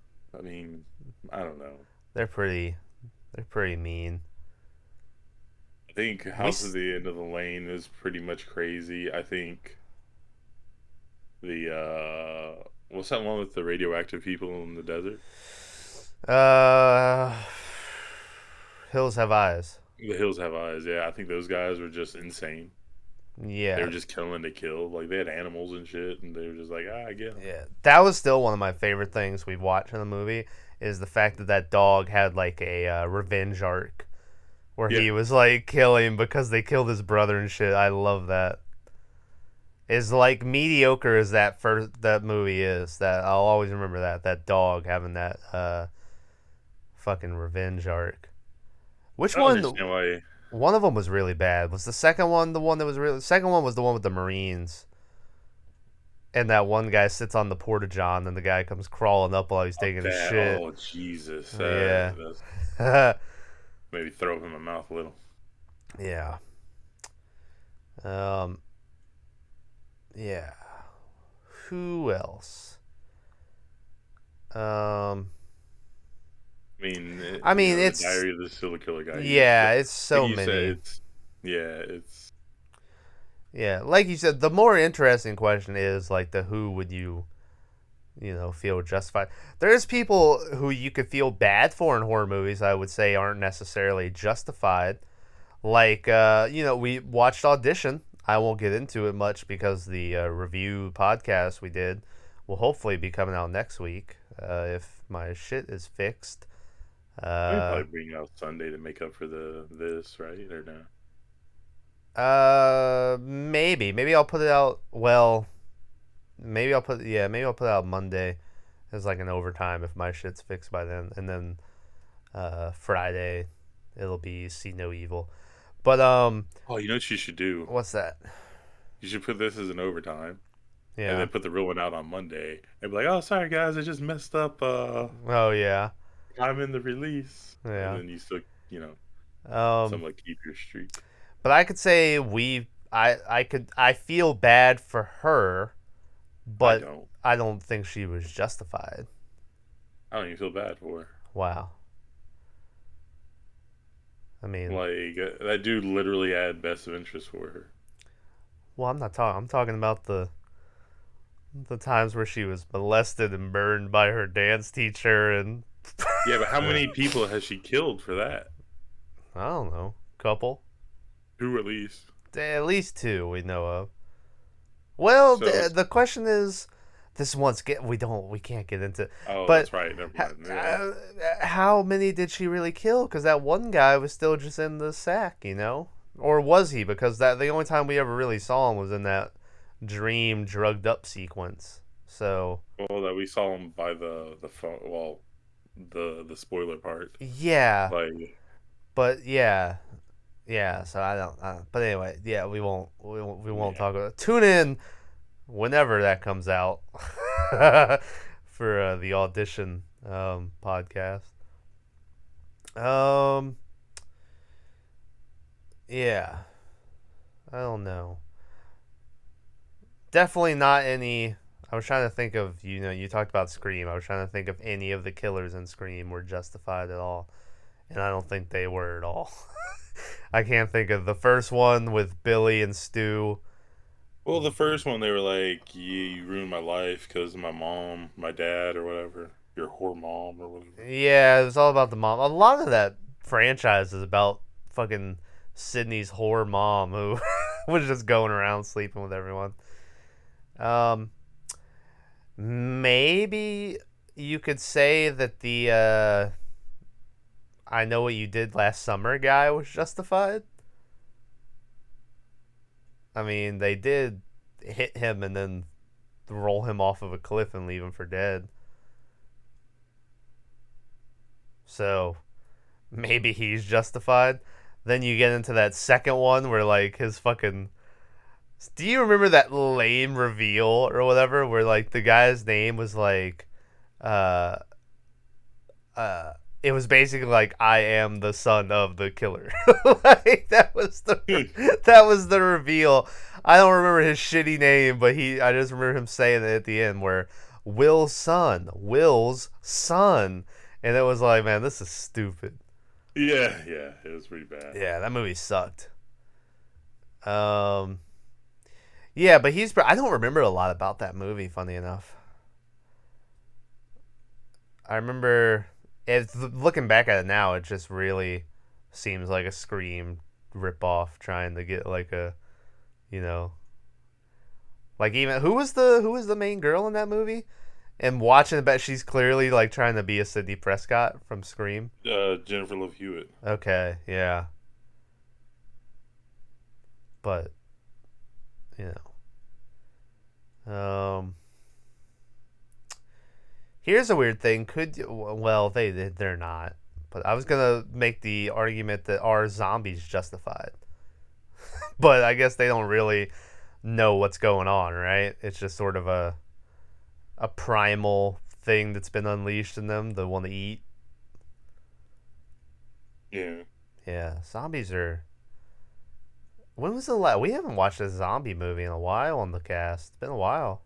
mean, I don't know. They're pretty mean. I think House at the End of the Lane is pretty much crazy. I think the what's that one with the radioactive people in the desert? Hills Have Eyes. The Hills Have Eyes. Yeah, I think those guys were just insane. Yeah. They were just killing to kill. Like they had animals and shit, and they were just like, I get 'em. Yeah, that was still one of my favorite things we've watched in the movie. Is the fact that dog had like a revenge arc, where he was like killing because they killed his brother and shit. I love that. As like mediocre as that movie is, that I'll always remember that dog having that fucking revenge arc. Which I one? don't understand why. One of them was really bad. Was the second one the one that was really? The second one was the one with the Marines. And that one guy sits on the porta-john, and the guy comes crawling up while he's taking a shit. Oh Jesus! Yeah. Maybe throw up in my mouth a little. Yeah. Yeah. Who else? I mean, it's Diary of the Serial Killer guy. Yeah, it's so like many. It's yeah, like you said, the more interesting question is like the who would you feel justified. There's people who you could feel bad for in horror movies. I would say aren't necessarily justified. Like we watched Audition. I won't get into it much because the review podcast we did will hopefully be coming out next week if my shit is fixed. We'll probably bring out Sunday to make up for this, right? Or no? Maybe I'll put it out. Well, maybe I'll put it out Monday as like an overtime if my shit's fixed by then, and then Friday it'll be See No Evil. But oh, you know what you should do? What's that? You should put this as an overtime. Yeah. And then put the real one out on Monday. And be like, oh, sorry guys, I just messed up. Oh yeah. I'm in the release. Yeah. And then you still, somewhat keep your streak. But I could say I feel bad for her, but I don't think she was justified. I don't even feel bad for her. Wow. I mean, like that dude literally had best of interest for her. Well, I'm not talking. I'm talking about the times where she was molested and burned by her dance teacher and. Yeah, but how many people has she killed for that? I don't know. Couple. 2 at least. At least 2 we know of. Well, so the question is, this one's we can't get into. Oh, but that's right. Never mind. Yeah. How many did she really kill? Because that one guy was still just in the sack, or was he? Because the only time we ever really saw him was in that dream drugged up sequence. So. Well, that we saw him by the phone. Well, the spoiler part. Yeah, Like, but yeah. So I don't. But anyway, yeah, we won't yeah. talk about it. Tune in whenever that comes out for the audition podcast. Um, yeah, I don't know. Definitely not any. I was trying to think of, you talked about Scream. I was trying to think if any of the killers in Scream were justified at all, and I don't think they were at all. I can't think of the first one with Billy and Stu. Well, the first one they were like, you ruined my life because of my mom, my dad, or whatever. Your whore mom or whatever. Yeah, it was all about the mom. A lot of that franchise is about fucking Sydney's whore mom who was just going around sleeping with everyone. Um, Maybe you could say that the I know what you did last summer guy was justified. I mean, they did hit him and then roll him off of a cliff and leave him for dead. So maybe he's justified. Then you get into that second one where like his fucking. Do you remember that lame reveal or whatever where like the guy's name was like, uh, it was basically like I am the son of the killer. Like that was the reveal. I don't remember his shitty name, but I just remember him saying it at the end where Will's son, and it was like, man, this is stupid. Yeah, it was pretty bad. Yeah, that movie sucked. Um, yeah, but I don't remember a lot about that movie. Funny enough, I remember. Looking back at it now, it just really seems like a Scream ripoff, trying to get like a, you know, like even who was the main girl in that movie? And watching it, bet she's clearly like trying to be a Sidney Prescott from Scream. Jennifer Love Hewitt. Okay, yeah, but you know, here's a weird thing. Well, they're not. But I was gonna make the argument that are zombies justified, but I guess they don't really know what's going on, right? It's just sort of a primal thing that's been unleashed in them, the want to eat. Yeah. Yeah, zombies are. When was the last? We haven't watched a zombie movie in a while on the cast. It's been a while.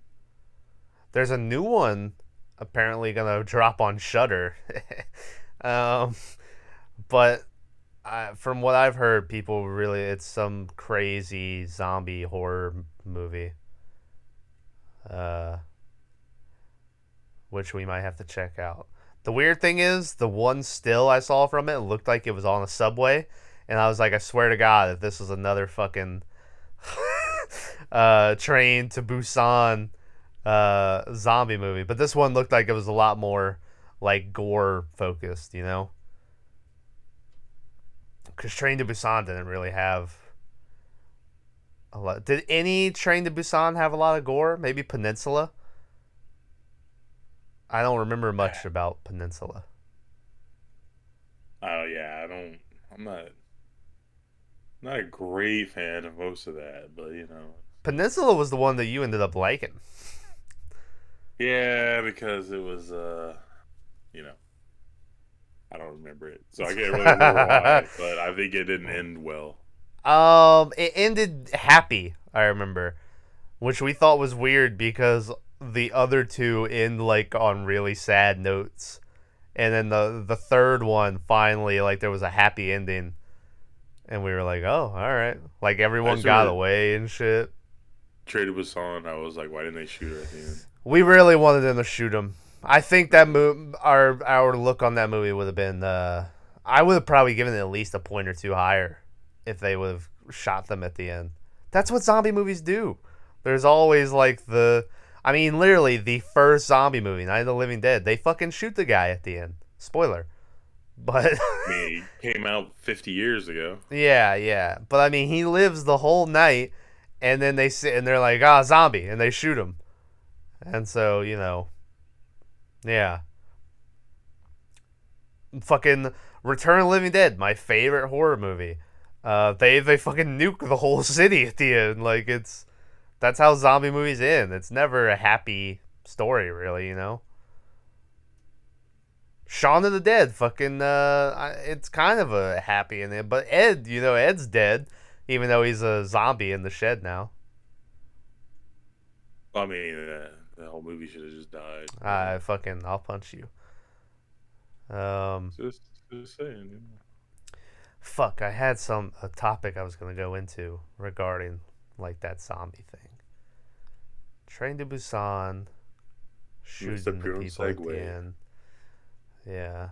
There's a new one apparently gonna drop on Shudder. um, but from what I've heard, people really it's some crazy zombie horror movie. Which we might have to check out. The weird thing is, the one still I saw from it looked like it was on a subway, and I was like, I swear to God, if this was another fucking Train to Busan zombie movie. But this one looked like it was a lot more like gore focused, you know? Because Train to Busan didn't really have a lot. Did any Train to Busan have a lot of gore? Maybe Peninsula? I don't remember much about Peninsula. Oh yeah, I'm not a great fan of most of that, but you know. Peninsula was the one that you ended up liking. Yeah, because it was you know, I don't remember it, so I can't really remember why. But I think it didn't end well. It ended happy. I remember, which we thought was weird because the other two end like on really sad notes, and then the third one finally like there was a happy ending, and we were like, oh, all right, like everyone got away and shit. Train to Busan, I was like, why didn't they shoot her at the end? We really wanted them to shoot him. I think that our look on that movie would have been. I would have probably given it at least a point or two higher if they would have shot them at the end. That's what zombie movies do. There's always like I mean, literally the first zombie movie, Night of the Living Dead. They fucking shoot the guy at the end. Spoiler. But I mean, he came out 50 years ago. Yeah. But I mean, he lives the whole night, and then they sit and they're like, zombie, and they shoot him. And so, yeah. Fucking Return of the Living Dead, my favorite horror movie. They fucking nuke the whole city at the end. Like that's how zombie movies end. It's never a happy story, really. You know. Shaun of the Dead, fucking. It's kind of a happy ending, but Ed, Ed's dead, even though he's a zombie in the shed now. I mean, the whole movie should have just died. I'll punch you. Just saying. Fuck, I had a topic I was gonna go into regarding like that zombie thing. Train to Busan, shooting the people at the end. Yeah.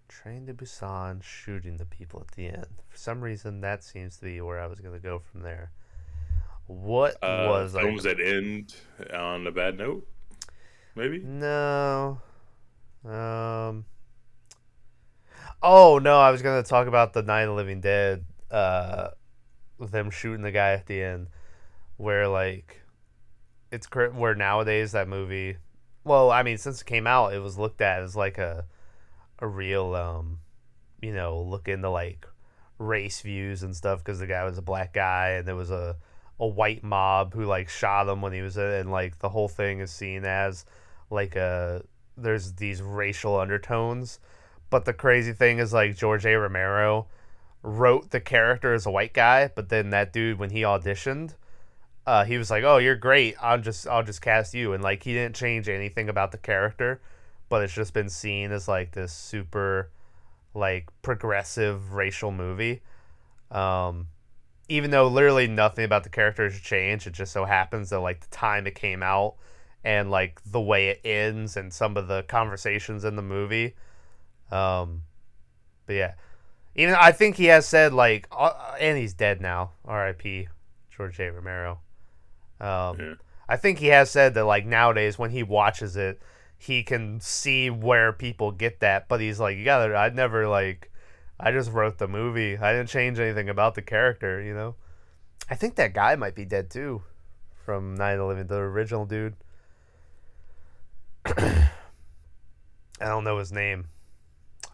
Train to Busan, shooting the people at the end. For some reason, that seems to be where I was gonna go from there. What was films that end on a bad note? Maybe? No. Oh no, I was gonna talk about the Night of the Living Dead. With them shooting the guy at the end, where like, where nowadays that movie. Well, I mean, since it came out, it was looked at as like a real look into like race views and stuff because the guy was a black guy and there was a white mob who like shot him when he was in, and like the whole thing is seen as like there's these racial undertones. But the crazy thing is like George A. Romero wrote the character as a white guy, but then that dude, when he auditioned, he was like, "Oh, you're great. I'll just cast you." And like he didn't change anything about the character, but it's just been seen as like this super like progressive racial movie. Even though literally nothing about the character has changed, it just so happens that like the time it came out and like the way it ends and some of the conversations in the movie. But yeah, even I think he has said like, and he's dead now. R.I.P. George A. Romero. Yeah. I think he has said that like nowadays when he watches it, he can see where people get that, but he's like, I just wrote the movie. I didn't change anything about the character, you know? I think that guy might be dead too from 9/11, the original dude. I don't know his name.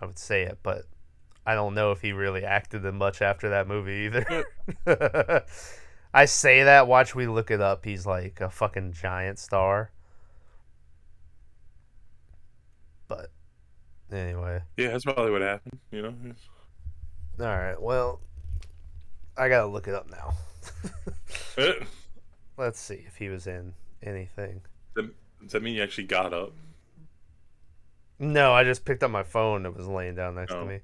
I would say it, but I don't know if he really acted in much after that movie either. I say that, watch we look it up. He's like a fucking giant star. But anyway. Yeah, that's probably what happened, you know? Alright, well, I gotta look it up now. Let's see if he was in anything. Does that mean you actually got up? No, I just picked up my phone. It was laying down next to me.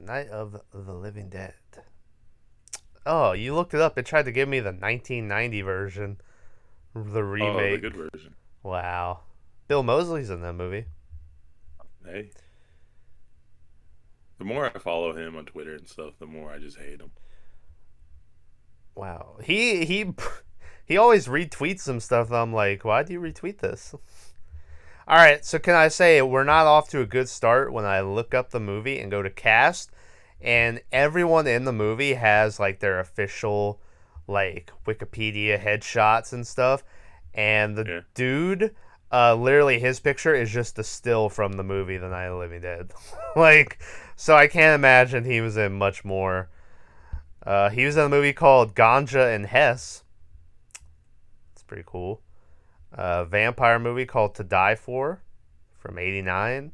Night of the Living Dead. Oh, you looked it up. It tried to give me the 1990 version. The remake. Oh, the good version. Wow. Bill Moseley's in that movie. Hey. The more I follow him on Twitter and stuff, the more I just hate him. Wow. He always retweets some stuff that I'm like, why do you retweet this? All right, so can I say we're not off to a good start when I look up the movie and go to cast, and everyone in the movie has like their official like Wikipedia headshots and stuff, and the dude, literally his picture is just a still from the movie The Night of the Living Dead. Like, so I can't imagine he was in much more. He was in a movie called Ganja and Hess. It's pretty cool. Vampire movie called To Die For from '89.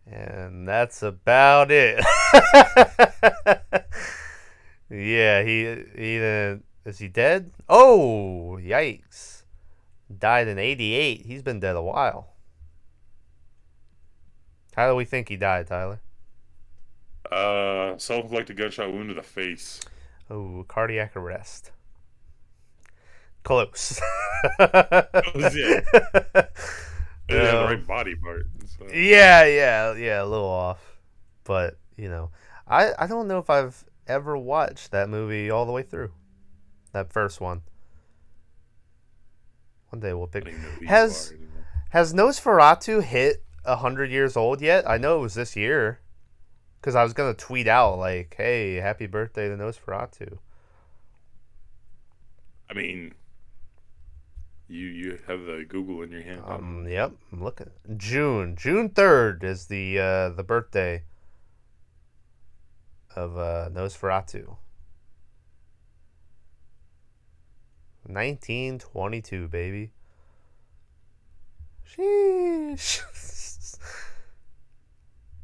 And that's about it. Yeah, he didn't. Is he dead? Oh, yikes. Died in '88. He's been dead a while. How do we think he died, Tyler? Self-inflicted gunshot wound to the face. Oh, cardiac arrest. Close. Yeah. The right body part. So. Yeah, a little off. But, I don't know if I've ever watched that movie all the way through. That first one. One day we'll pick. Has Nosferatu hit 100 years old yet? I know it was this year. Because I was going to tweet out, like, hey, happy birthday to Nosferatu. I mean, you have the Google in your hand. Yep, I'm looking. June 3rd is the birthday of Nosferatu. 1922, baby. Sheesh.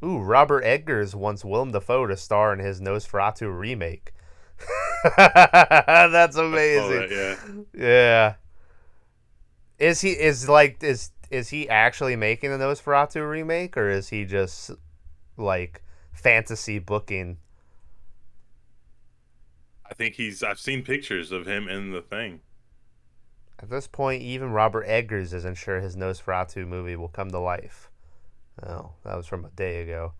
Ooh, Robert Eggers wants Willem Dafoe to star in his Nosferatu remake. That's amazing. That, yeah. Yeah. Is he actually making a Nosferatu remake, or is he just like fantasy booking? I think I've seen pictures of him in the thing. At this point, even Robert Eggers isn't sure his Nosferatu movie will come to life. Oh, that was from a day ago.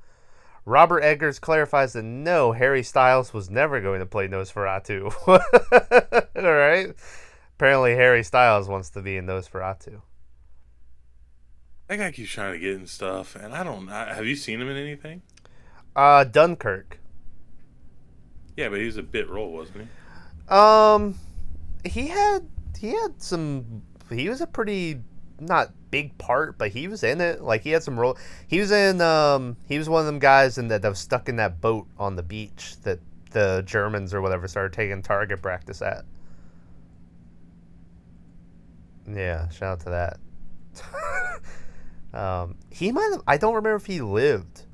Robert Eggers clarifies that no, Harry Styles was never going to play Nosferatu. All right. Apparently, Harry Styles wants to be in Nosferatu. That guy keeps trying to get in stuff, and have you seen him in anything? Dunkirk. Yeah, but he was a bit role, wasn't he? He had some. He was a pretty not big part, but he was in it. Like he had some role. He was in. He was one of them guys that was stuck in that boat on the beach that the Germans or whatever started taking target practice at. Yeah, shout out to that. He might have. I don't remember if he lived,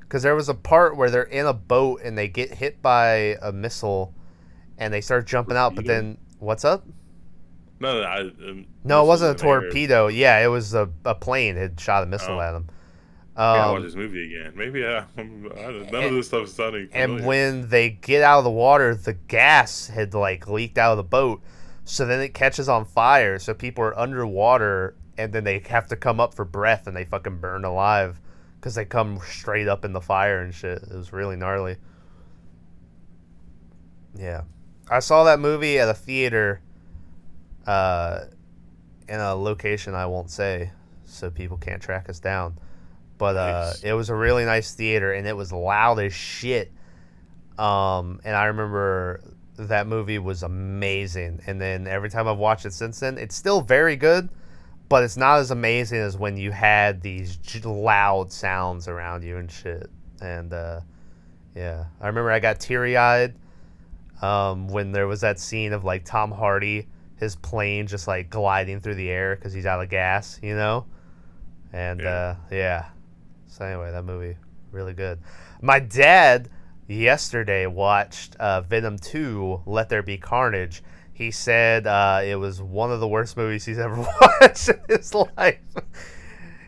because there was a part where they're in a boat and they get hit by a missile, and they start jumping out. But then, what's up? No, it wasn't a torpedo. Yeah, it was a plane had shot a missile at him. I watch this movie again. Maybe none of this stuff is sounding familiar. And when they get out of the water, the gas had like leaked out of the boat. So then it catches on fire. So people are underwater, and then they have to come up for breath, and they fucking burn alive because they come straight up in the fire and shit. It was really gnarly. Yeah, I saw that movie at a theater, in a location I won't say, so people can't track us down. But Nice. It was a really nice theater, and it was loud as shit. And I remember that movie was amazing. And then every time I've watched it since then, it's still very good, but it's not as amazing as when you had these loud sounds around you and shit. And yeah, I remember I got teary-eyed when there was that scene of like Tom Hardy, his plane just like gliding through the air because he's out of gas, you know? And yeah. So anyway, that movie, really good. My dad yesterday watched Venom 2, Let There Be Carnage. He said it was one of the worst movies he's ever watched in his life.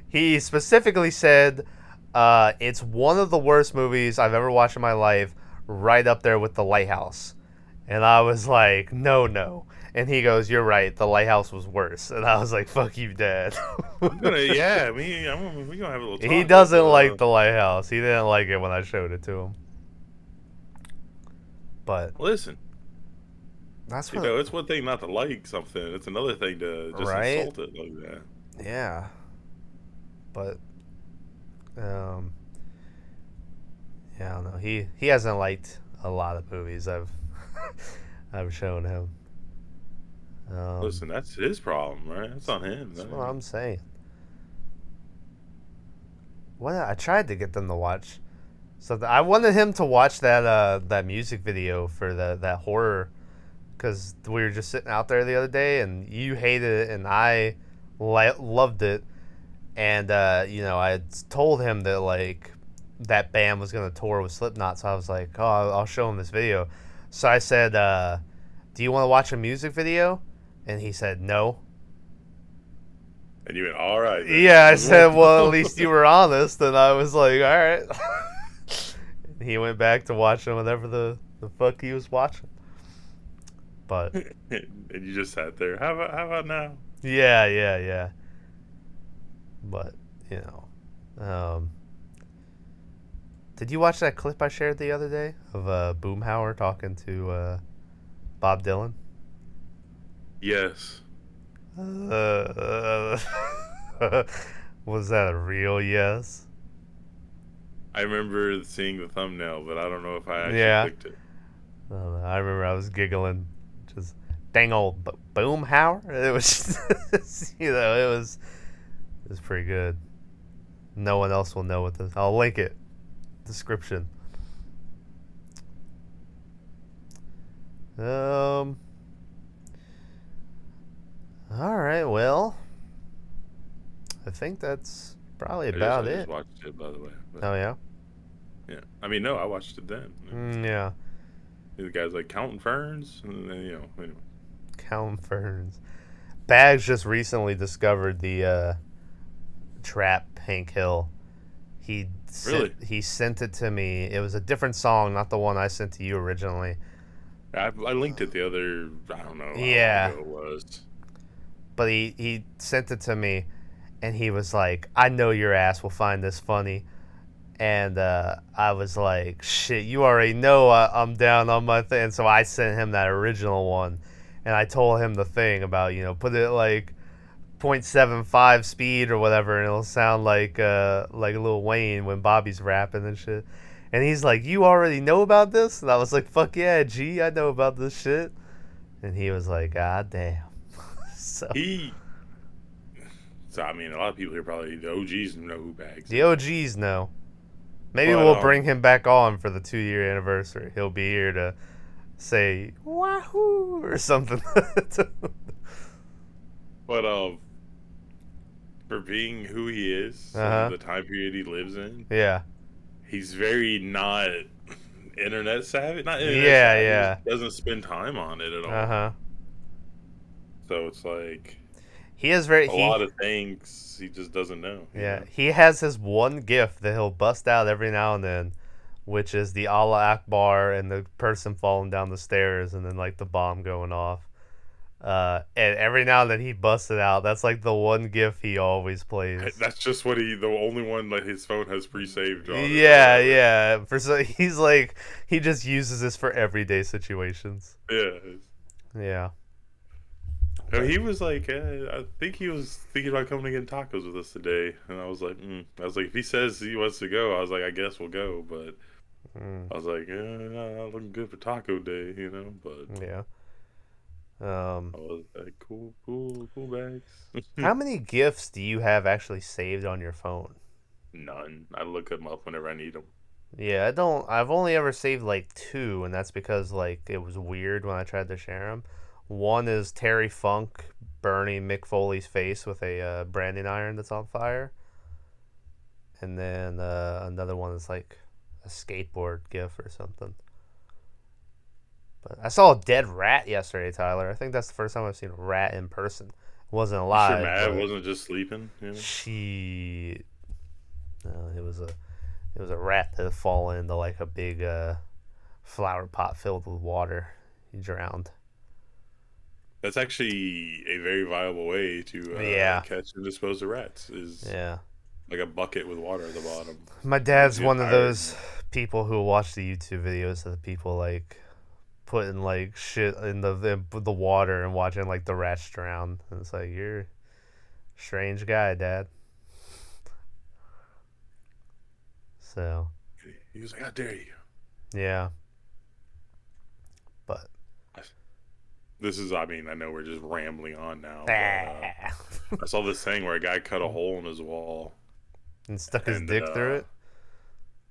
He specifically said it's one of the worst movies I've ever watched in my life, right up there with The Lighthouse. And I was like, no. And he goes, you're right, The Lighthouse was worse. And I was like, fuck you, Dad. We're gonna have a little talk. He doesn't like The Lighthouse. He didn't like it when I showed it to him. But listen, that's what, it's one thing not to like something. It's another thing to just insult it like that. Yeah. But yeah, I don't know. He hasn't liked a lot of movies I've shown him. Listen, that's his problem, right? That's on him. That's what I'm saying. I tried to get them to watch. So I wanted him to watch that music video for that horror, because we were just sitting out there the other day, and you hated it, and I loved it, and I told him that like that band was gonna tour with Slipknot, so I was like, oh, I'll show him this video. So I said, do you want to watch a music video? And he said no. And you went, all right. Man. Yeah, I said, well, at least you were honest, and I was like, all right. He went back to watching whatever the fuck he was watching. But and you just sat there. How about now? Yeah. But did you watch that clip I shared the other day of Boomhauer talking to Bob Dylan? Yes. Was that a real yes? I remember seeing the thumbnail, but I don't know if I actually clicked it. I remember I was giggling. dang old Boomhauer. It was, it was pretty good. No one else will know what this. I'll link it. Description. All right. Well, I think that's probably about I it. just watched it, by the way. But, Oh yeah. yeah. I mean, no, I watched it then. Yeah. The guy's like counting ferns, and then, anyway. Counting ferns. Bags just recently discovered the trap Hank Hill. He sent it to me. It was a different song, not the one I sent to you originally. I linked it the other, I don't know how long ago it was. But he sent it to me, and he was like, I know your ass will find this funny. And I was like, shit, you already know I'm down on my thing. And so I sent him that original one. And I told him the thing about, put it like 0.75 speed or whatever, and it'll sound like Lil Wayne when Bobby's rapping and shit. And he's like, you already know about this? And I was like, fuck yeah, G, I know about this shit. And he was like, God damn. So I mean, a lot of people here probably, the OGs know who Bags. The OGs know. Maybe we'll bring him back on for the 2-year anniversary. He'll be here to say wahoo or something. But for being who he is, the time period he lives in, yeah, he's very not internet savvy. Not internet savvy. Yeah. He doesn't spend time on it at all. So it's like he has a lot of things he just doesn't know. Yeah, he has his one gift that he'll bust out every now and then, which is the Allah Akbar and the person falling down the stairs and then like the bomb going off. And every now and then he busts it out. That's like the one gift he always plays. That's just the only one that his phone has pre-saved on. Yeah. He's like, he just uses this for everyday situations. Yeah. He was like, I think he was thinking about coming to get tacos with us today, and I was like, if he says he wants to go, I was like, I guess we'll go, but I was like, not looking good for taco day, but yeah. I was like, cool Bags. How many GIFs do you have actually saved on your phone? None. I look them up whenever I need them. Yeah, I've only ever saved like 2, and that's because like it was weird when I tried to share them. One is Terry Funk burning Mick Foley's face with a branding iron that's on fire. And then another one is like a skateboard GIF or something. But I saw a dead rat yesterday, Tyler. I think that's the first time I've seen a rat in person. It wasn't alive. You sure Matt wasn't just sleeping? She... No, it was a rat that had fallen into like a big flower pot filled with water. He drowned. That's actually a very viable way to catch and dispose of rats. Like a bucket with water at the bottom. My dad's one of those people who watch the YouTube videos of the people like putting like shit in the water and watching like the rats drown. And it's like, you're a strange guy, Dad. So he was like, how dare you? Yeah. But this is, I know we're just rambling on now. But, I saw this thing where a guy cut a hole in his wall. And stuck his dick through it?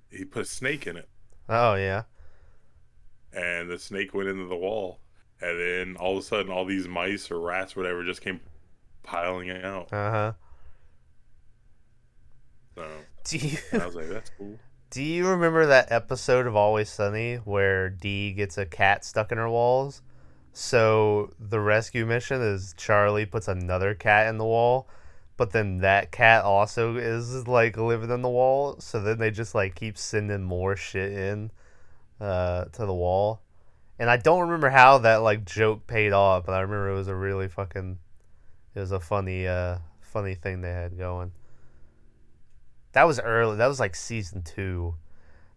He put a snake in it. Oh, yeah. And the snake went into the wall. And then all of a sudden, all these mice or rats or whatever just came piling out. So I was like, that's cool. Do you remember that episode of Always Sunny where Dee gets a cat stuck in her walls? So the rescue mission is Charlie puts another cat in the wall, but then that cat also is like living in the wall. So then they just like keep sending more shit in to the wall. And I don't remember how that like joke paid off, but I remember it was a really funny thing they had going. That was early. That was like season 2.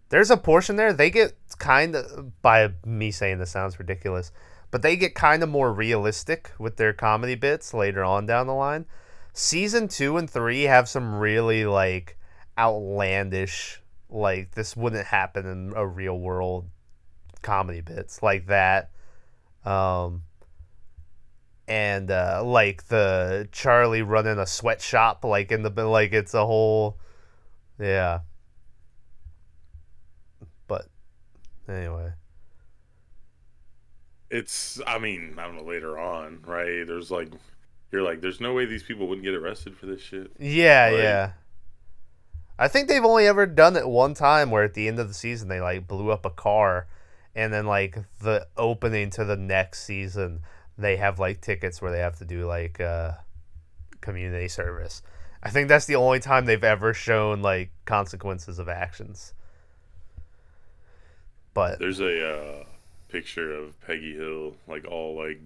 There's a portion there. They get kind of, by me saying this sounds ridiculous, but they get kind of more realistic with their comedy bits later on down the line. Season 2 and 3 have some really like outlandish, like this wouldn't happen in a real world comedy bits like that. and like the Charlie running a sweatshop, like in the like it's a whole, yeah. But anyway, It's, I mean, I don't know, later on, right? There's like, you're like, there's no way these people wouldn't get arrested for this shit. yeah, Like, yeah. I think they've only ever done it one time, where at the end of the season they like blew up a car, and then like the opening to the next season they have like tickets where they have to do like community service. I think that's the only time they've ever shown like consequences of actions. But there's a picture of Peggy Hill, like all like,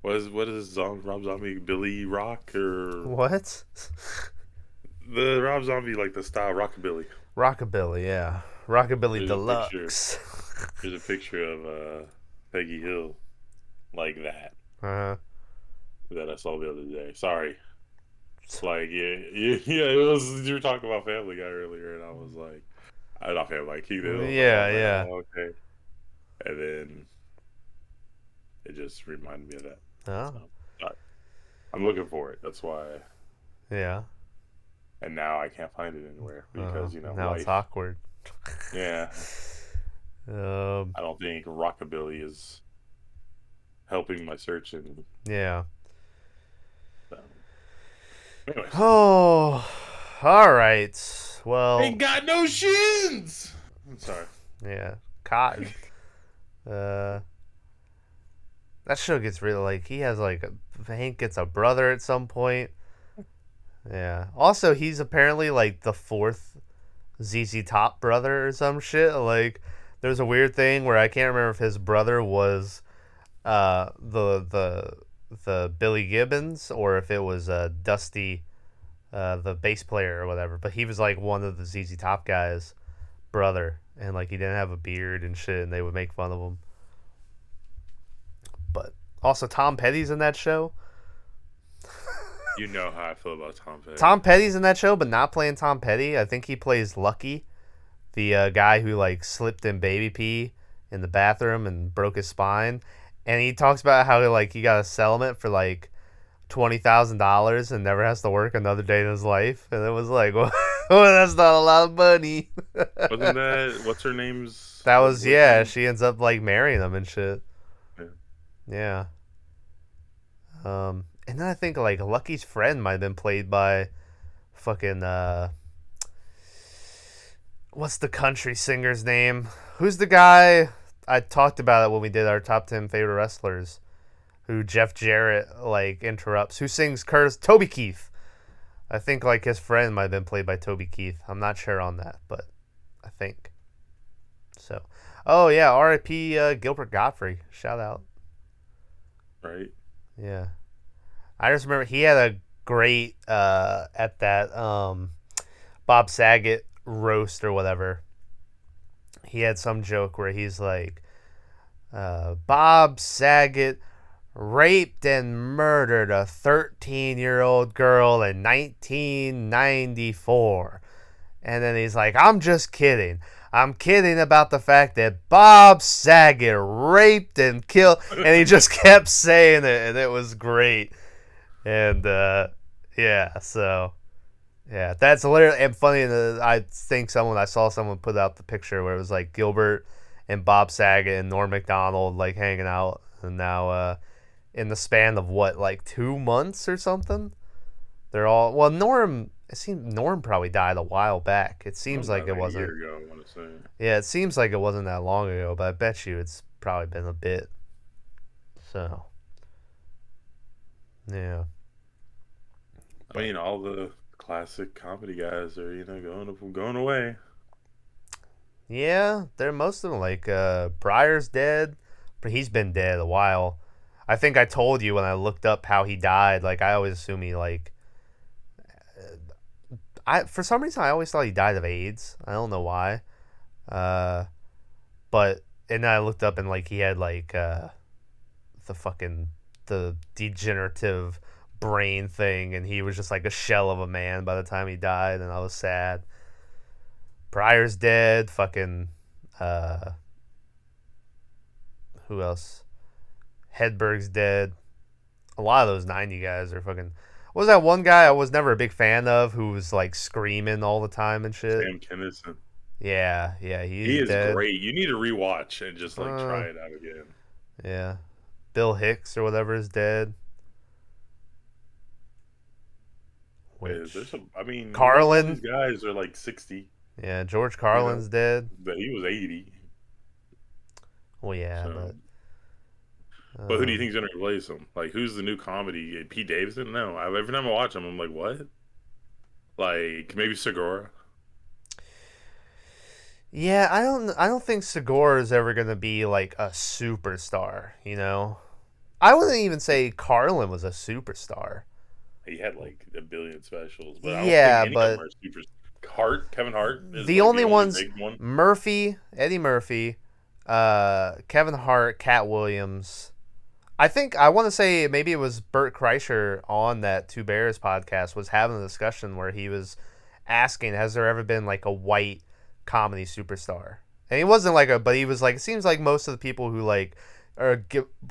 what is Rob Zombie, Billy Rock, or what? the Rob Zombie, like the style Rockabilly. Rockabilly, yeah. Rockabilly There's Deluxe. There's a picture of Peggy Hill like that uh, that I saw the other day. Sorry. Like, yeah, it was, you were talking about Family Guy earlier, and I was like, I not Family Guy, Keith Hill. yeah, Like, yeah. oh, okay. And then it just reminded me of that. Oh. So, I'm looking for it. That's why. Yeah. And now I can't find it anywhere because, now life. it's awkward. Yeah. I don't think Rockabilly is helping my search. And yeah. so. Anyways. Oh, all right. Well, Ain't got no shins. I'm sorry. yeah, Cotton. That show gets really like he has like Hank gets a brother at some point. Yeah. Also, he's apparently like the fourth ZZ Top brother or some shit. Like, there's a weird thing where I can't remember if his brother was the Billy Gibbons or if it was Dusty, the bass player or whatever. But he was like one of the ZZ Top guys' brother, and like he didn't have a beard and shit, and they would make fun of him. But also, Tom Petty's in that show. You know how I feel about Tom Petty. Tom Petty's in that show, but not playing Tom Petty. I think he plays Lucky, the guy who like slipped in baby pee in the bathroom and broke his spine. And he talks about how like he got a settlement for like $20,000 and never has to work another day in his life. And it was like, well, that's not a lot of money. Wasn't that what's her name's? That was yeah. She ends up like marrying him and shit. Yeah. And then I think like Lucky's friend might have been played by fucking what's the country singer's name? Who's the guy I talked about it when we did our top 10 favorite wrestlers? Who Jeff Jarrett like interrupts? Who sings Curtis? Toby Keith. I think like his friend might have been played by Toby Keith. I'm not sure on that, but I think so. Oh yeah, R.I.P. Gilbert Gottfried. Shout out. Right. Yeah. I just remember he had a great at that Bob Saget roast or whatever. He had some joke where he's like, Bob Saget raped and murdered a 13-year-old girl in 1994. And then he's like, I'm just kidding. I'm kidding about the fact that Bob Saget raped and killed. And he just kept saying it, and it was great. And, yeah, so, yeah, that's literally, and funny, I saw someone put out the picture where it was, like, Gilbert and Bob Saget and Norm Macdonald, like, hanging out, and now, in the span of, what, like, 2 months or something? They're all, well, Norm probably died a while back. It seems like it wasn't. A year ago, I want to say. Yeah, it seems like it wasn't that long ago, but I bet you it's probably been a bit. So, yeah. I mean, all the classic comedy guys are, going away. Yeah, they're most of them. Like Pryor's dead, but he's been dead a while. I think I told you when I looked up how he died. Like I always assume he like. For some reason I always thought he died of AIDS. I don't know why. But and then I looked up and like he had like the degenerative brain thing, and he was just like a shell of a man by the time he died, and I was sad. Pryor's dead. Fucking who else? Hedberg's dead. A lot of those 90 guys are fucking. What was that one guy I was never a big fan of who was like screaming all the time and shit? Sam Kinison. Yeah, He he's is dead. great. You need to rewatch and just like Uh, try it out again. yeah. Bill Hicks or whatever is dead. Which There's I mean, all Carlin? these guys are like 60. Yeah, George You know, Carlin's dead. but he was 80. Well, yeah, So, but but who do you think's gonna replace him? Like, who's the new comedy? Pete Davidson? No. Every time I watch him, I'm like, what? Like maybe Segura. yeah, I don't think Segura is ever gonna be like a superstar. You know, I wouldn't even say Carlin was a superstar. He had like a billion specials, but I don't think Yeah, any of them but are super. Kevin Hart is the like only the only ones big one. Eddie Murphy, Kevin Hart, Cat Williams. I want to say maybe it was Bert Kreischer on that Two Bears podcast was having a discussion where he was asking, has there ever been like a white comedy superstar? And he wasn't like but he was like, it seems like most of the people who like or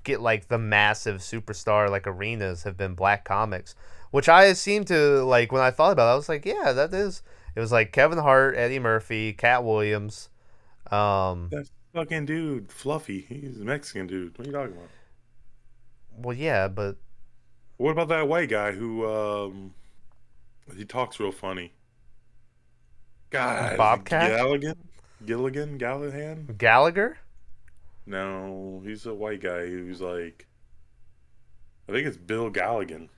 get like the massive superstar like arenas have been black comics, which I seem to like when I thought about it, I was like, yeah, that is. It was like Kevin Hart, Eddie Murphy, Cat Williams. That fucking dude, Fluffy. He's a Mexican dude. What are you talking about? Well, yeah, but What about that white guy who he talks real funny? God, Bobcat Gallahan? Gallagher. No, he's a white guy who's like, I think it's Bill Galligan.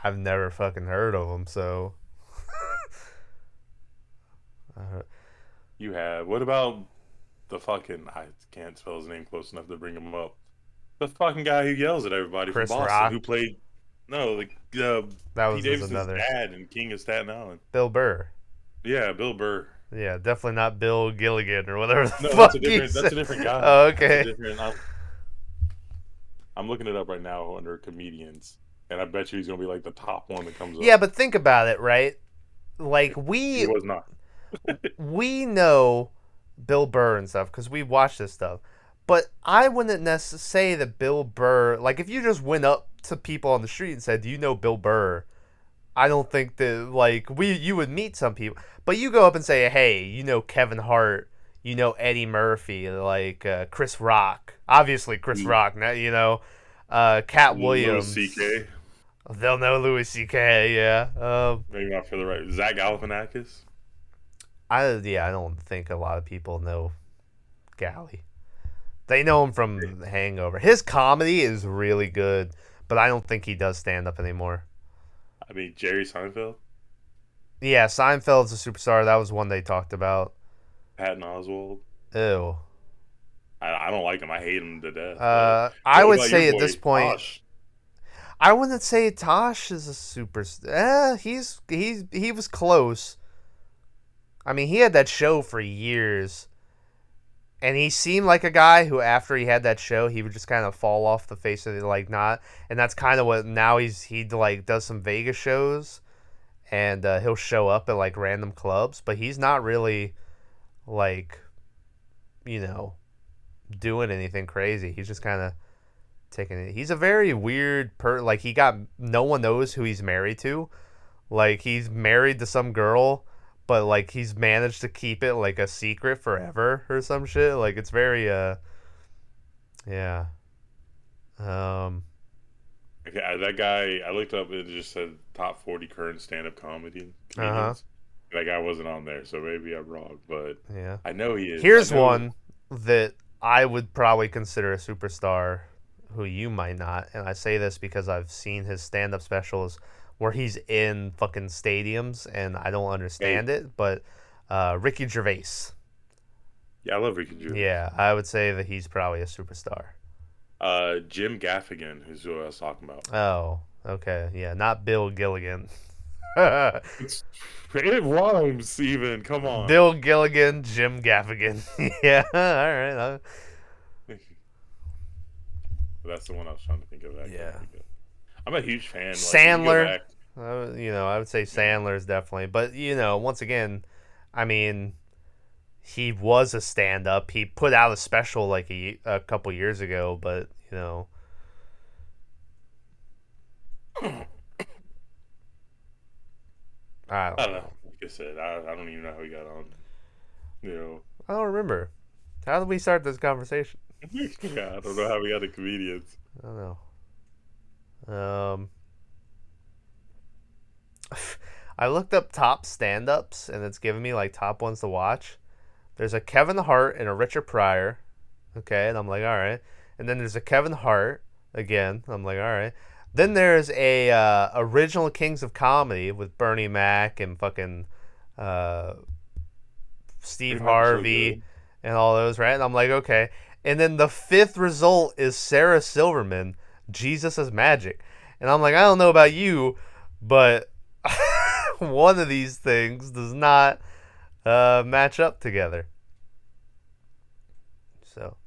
I've never fucking heard of him, so. You have. What about the fucking? I can't spell his name close enough to bring him up. The fucking guy who yells at everybody Chris from Boston Rock? who played. No, That Pete was Davidson's another. dad in King of Staten Island. Bill Burr. Yeah, Bill Burr. Yeah, definitely not Bill Gilligan or whatever the No, fuck that's a different guy. Oh, okay. I'm looking it up right now under comedians, and I bet you he's gonna be like the top one that comes up. Yeah, but think about it, right? Like He was not. we know Bill Burr and stuff because we watch this stuff. But I wouldn't necessarily say that Bill Burr, like if you just went up to people on the street and said, "Do you know Bill Burr?" I don't think that like you would meet some people, but you go up and say, "Hey, you know Kevin Hart, you know Eddie Murphy, like Chris Rock, obviously Chris Rock, you know, Cat Williams, Louis C.K. They'll know Louis C.K. Yeah, Maybe not for the right. Zach Galifianakis. I don't think a lot of people know Gally. They know him from Hangover. His comedy is really good, but I don't think he does stand up anymore. I mean, Jerry Seinfeld. Yeah, Seinfeld's a superstar. That was one they talked about. Patton Oswalt. Ew. I don't like him. I hate him to death. I what would about say your at this boy, point, Tosh? I wouldn't say Tosh is a superstar. He was close. I mean, he had that show for years, and he seemed like a guy who, after he had that show, he would just kind of fall off the face of the like not. And that's kind of what now he like does some Vegas shows, and he'll show up at like random clubs, but he's not really like, you know, doing anything crazy. He's just kind of taking it. He's a very weird like no one knows who he's married to. Like he's married to some girl, but like he's managed to keep it like a secret forever or some shit. Like it's very yeah. Okay, that guy. I looked up. It just said top 40 current stand-up comedians. That guy wasn't on there, so maybe I'm wrong. But Yeah. I know he is. Here's one that I would probably consider a superstar who you might not. And I say this because I've seen his stand-up specials where he's in fucking stadiums and I don't understand it. But Ricky Gervais. Yeah, I love Ricky Gervais. Yeah, I would say that he's probably a superstar. Jim Gaffigan, who's who I was talking about. Oh, okay. Yeah, not Bill Gilligan. It rhymes even. Come on. Bill Gilligan, Jim Gaffigan. Yeah, all right. That's the one I was trying to think of. Yeah. I'm a huge fan. Sandler. I would say Sandler's definitely. But, once again, I mean, he was a stand-up. He put out a special like a couple years ago, but, I I don't don't know. know. Like I said, I don't even know how we got on. You know. I don't remember. How did we start this conversation? Yeah, I don't know how we got to comedians. I don't know. I looked up top stand-ups, and it's giving me like top ones to watch. There's a Kevin Hart and a Richard Pryor. Okay, and I'm like, all right. And then there's a Kevin Hart again. I'm like, all right. Then there's a original Kings of Comedy with Bernie Mac and fucking uh, Steve Pretty much so Harvey good. and all those, right? And I'm like, okay. And then the fifth result is Sarah Silverman, Jesus is Magic. And I'm like, I don't know about you, but one of these things does not match up together. So,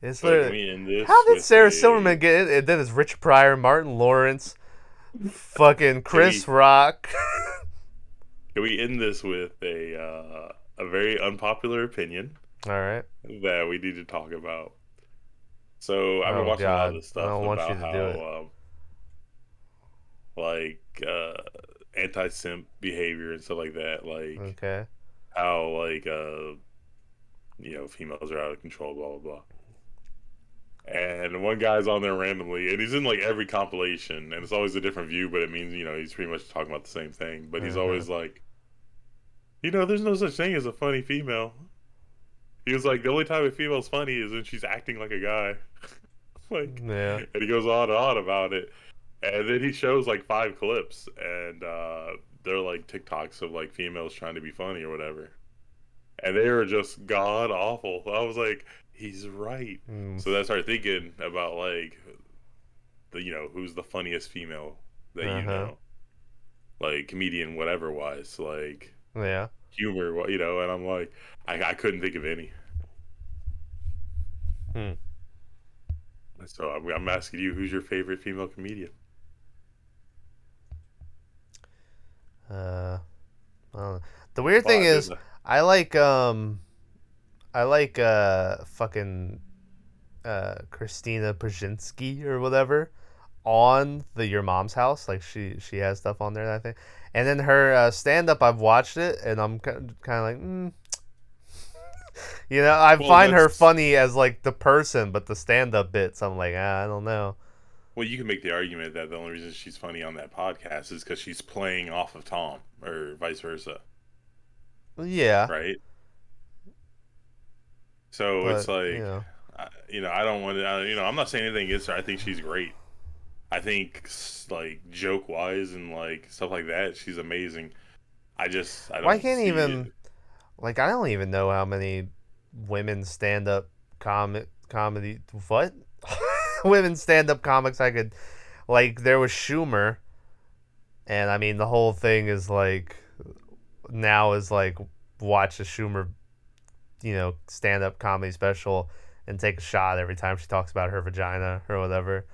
it's So can literally. we end this How did with Sarah a? Silverman get it? And then it's Rich Pryor, Martin Lawrence, fucking Can Chris we Rock. can we end this with a very unpopular opinion All right. that we need to talk about? So I've been Oh watching a lot of God, this I stuff don't want you about to do it. how like anti-simp behavior and stuff like that, like Okay. how females are out of control, blah blah blah. And one guy's on there randomly, and he's in like every compilation, and it's always a different view, but it means he's pretty much talking about the same thing. But he's Uh-huh. always like, there's no such thing as a funny female. He was like, the only time a female's funny is when she's acting like a guy. Like, Yeah. and he goes on and on about it. And then he shows like 5 clips, and they're like TikToks of like females trying to be funny or whatever. And they were just god awful. I was like, he's right. Mm. So then I started thinking about like who's the funniest female that Uh-huh. like comedian whatever wise, like Yeah. humor, and I'm like, I couldn't think of any. Hmm. So I'm asking you, who's your favorite female comedian? I don't know. The weird Well, thing I is, did. I like fucking Christina Pajinski or whatever on the Your Mom's House. Like she has stuff on there that I think. And then her stand up, I've watched it, and I'm kind of like, I Well, find her that's funny as like the person, but the stand up bits, I'm like, I don't know. well, you can make the argument that the only reason she's funny on that podcast is because she's playing off of Tom, or vice versa, Yeah, right? So it's but like, I don't want to, I'm not saying anything against her. I think she's great. I think like joke wise and like stuff like that, she's amazing. I why don't can't see even it. like I don't even know how many women stand up comedy what women stand up comics I could like. There was Schumer, and I mean the whole thing is like now is like watch a Schumer stand up comedy special and take a shot every time she talks about her vagina or whatever.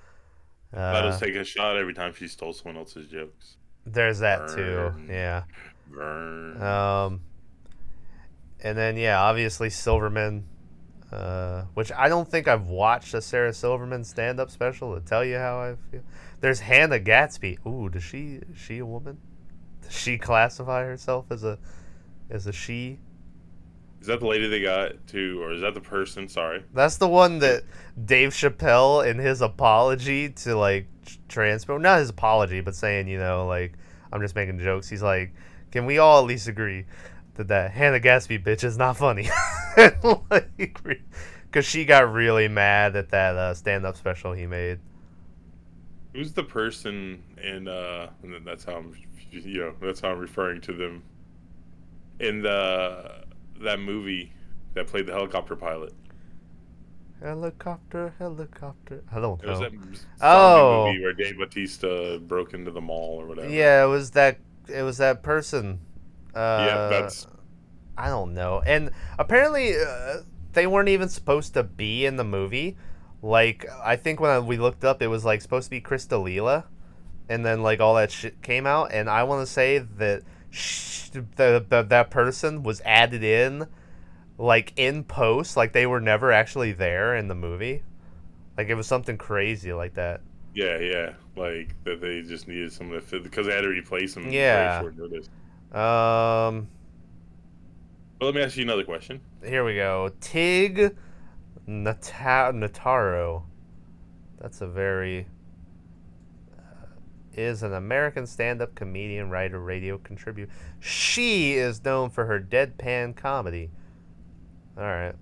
Let us Uh, take a shot every time she stole someone else's jokes. there's that too. Burn, Yeah. burn. Um, and then yeah, obviously Silverman, which I don't think I've watched a Sarah Silverman stand up special to tell you how I feel. There's Hannah Gatsby. Ooh, is she a woman? Does she classify herself as a she? Is that the lady they got to, or is that the person? Sorry. That's the one that Dave Chappelle in his apology to like transport, not his apology, but saying, like I'm just making jokes. He's like, can we all at least agree that Hannah Gatsby bitch is not funny? Like, because she got really mad at that stand-up special he made. Who's the person in? And then that's how I'm referring to them in that movie that played the helicopter pilot. Helicopter, helicopter. I don't It was know. that zombie Oh, movie where Dave Bautista broke into the mall or whatever. yeah, it was that person. Yep, Uh, that's I don't know. And apparently, they weren't even supposed to be in the movie. Like, I think when we looked up, it was like supposed to be Chris D'Elia, and then like all that shit came out. And I want to say that that person was added in, like in post, like they were never actually there in the movie. Like it was something crazy like that. Yeah. Like that they just needed someone to fit because they had to replace him very Yeah. short notice. Um. But let me ask you another question. Here we go. Tig Notaro. That's a very is an American stand-up comedian, writer, radio contributor. She is known for her deadpan comedy. All right.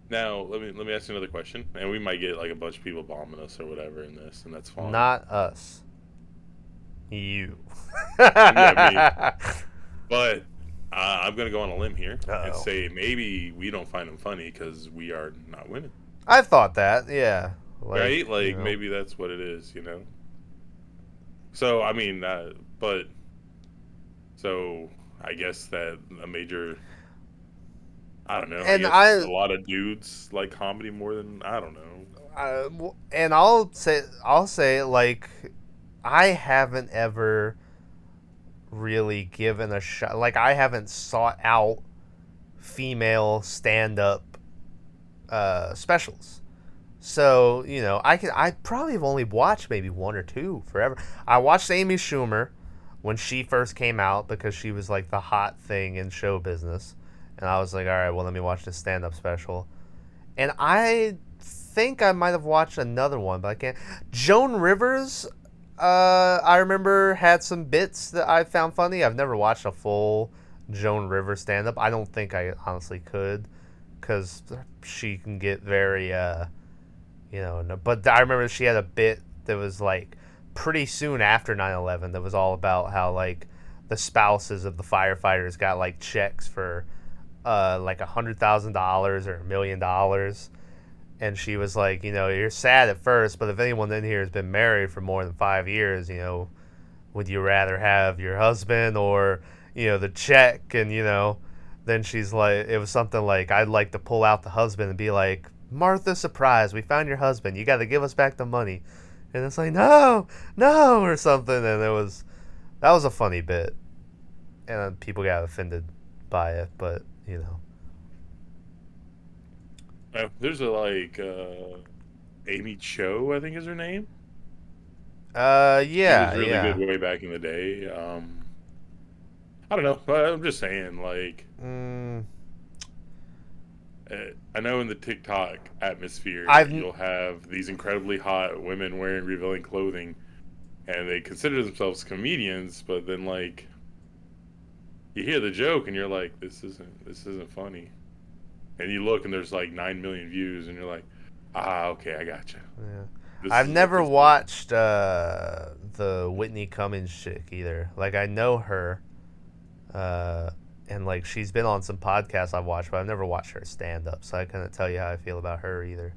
Now let me ask you another question, and we might get like a bunch of people bombing us or whatever in this, and that's fine. Not us. You. Yeah, me. But I'm gonna go on a limb here and Uh-oh. say maybe we don't find them funny because we are not women. I thought that. Yeah. Right? Like you know. maybe that's what it is, you know. So I mean, but so I guess that a major, I don't know. I And guess a lot of dudes like comedy more than I don't know. And I'll say like I haven't ever really given a shot. Like I haven't sought out female stand-up specials. So, you know, I probably have only watched maybe one or two forever. I watched Amy Schumer when she first came out because she was like the hot thing in show business. And I was like, all right, well, let me watch this stand-up special. And I think I might have watched another one, but I can't. Joan Rivers, I remember had some bits that I found funny. I've never watched a full Joan Rivers stand-up. I don't think I honestly could because she can get very, you know, but I remember she had a bit that was like pretty soon after 9/11 that was all about how like the spouses of the firefighters got like checks for like $100,000 or $1,000,000, and she was like, you know, you're sad at first, but if anyone in here has been married for more than 5 years, you know, would you rather have your husband or, you know, the check? And you know, then she's like, it was something like, I'd like to pull out the husband and be like, Martha, surprise, we found your husband, you got to give us back the money. And it's like, no, or something. And that was a funny bit, and people got offended by it, but you know. There's a like Amy Cho, I think is her name. She Yeah, was really yeah. good way back in the day. I don't know. I'm just saying, like, I know in the TikTok atmosphere, you'll have these incredibly hot women wearing revealing clothing, and they consider themselves comedians, but then like, you hear the joke and you're like, this isn't funny, and you look and there's like 9 million views, and you're like, okay, I gotcha. Yeah. I've never watched the Whitney Cummings chick either. Like I know her, and like she's been on some podcasts I've watched, but I've never watched her stand up, so I couldn't tell you how I feel about her either.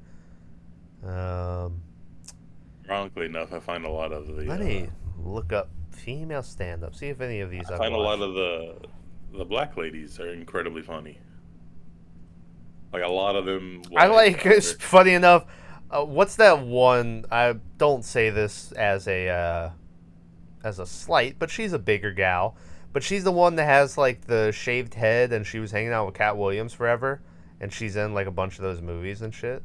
Ironically enough, I find a lot of the. Let me look up female stand up. See if any of these I find a lot of the black ladies are incredibly funny. Like a lot of them. It's funny enough. What's that one? I don't say this as a slight, but she's a bigger gal. But she's the one that has like the shaved head, and she was hanging out with Cat Williams forever, and she's in like a bunch of those movies and shit.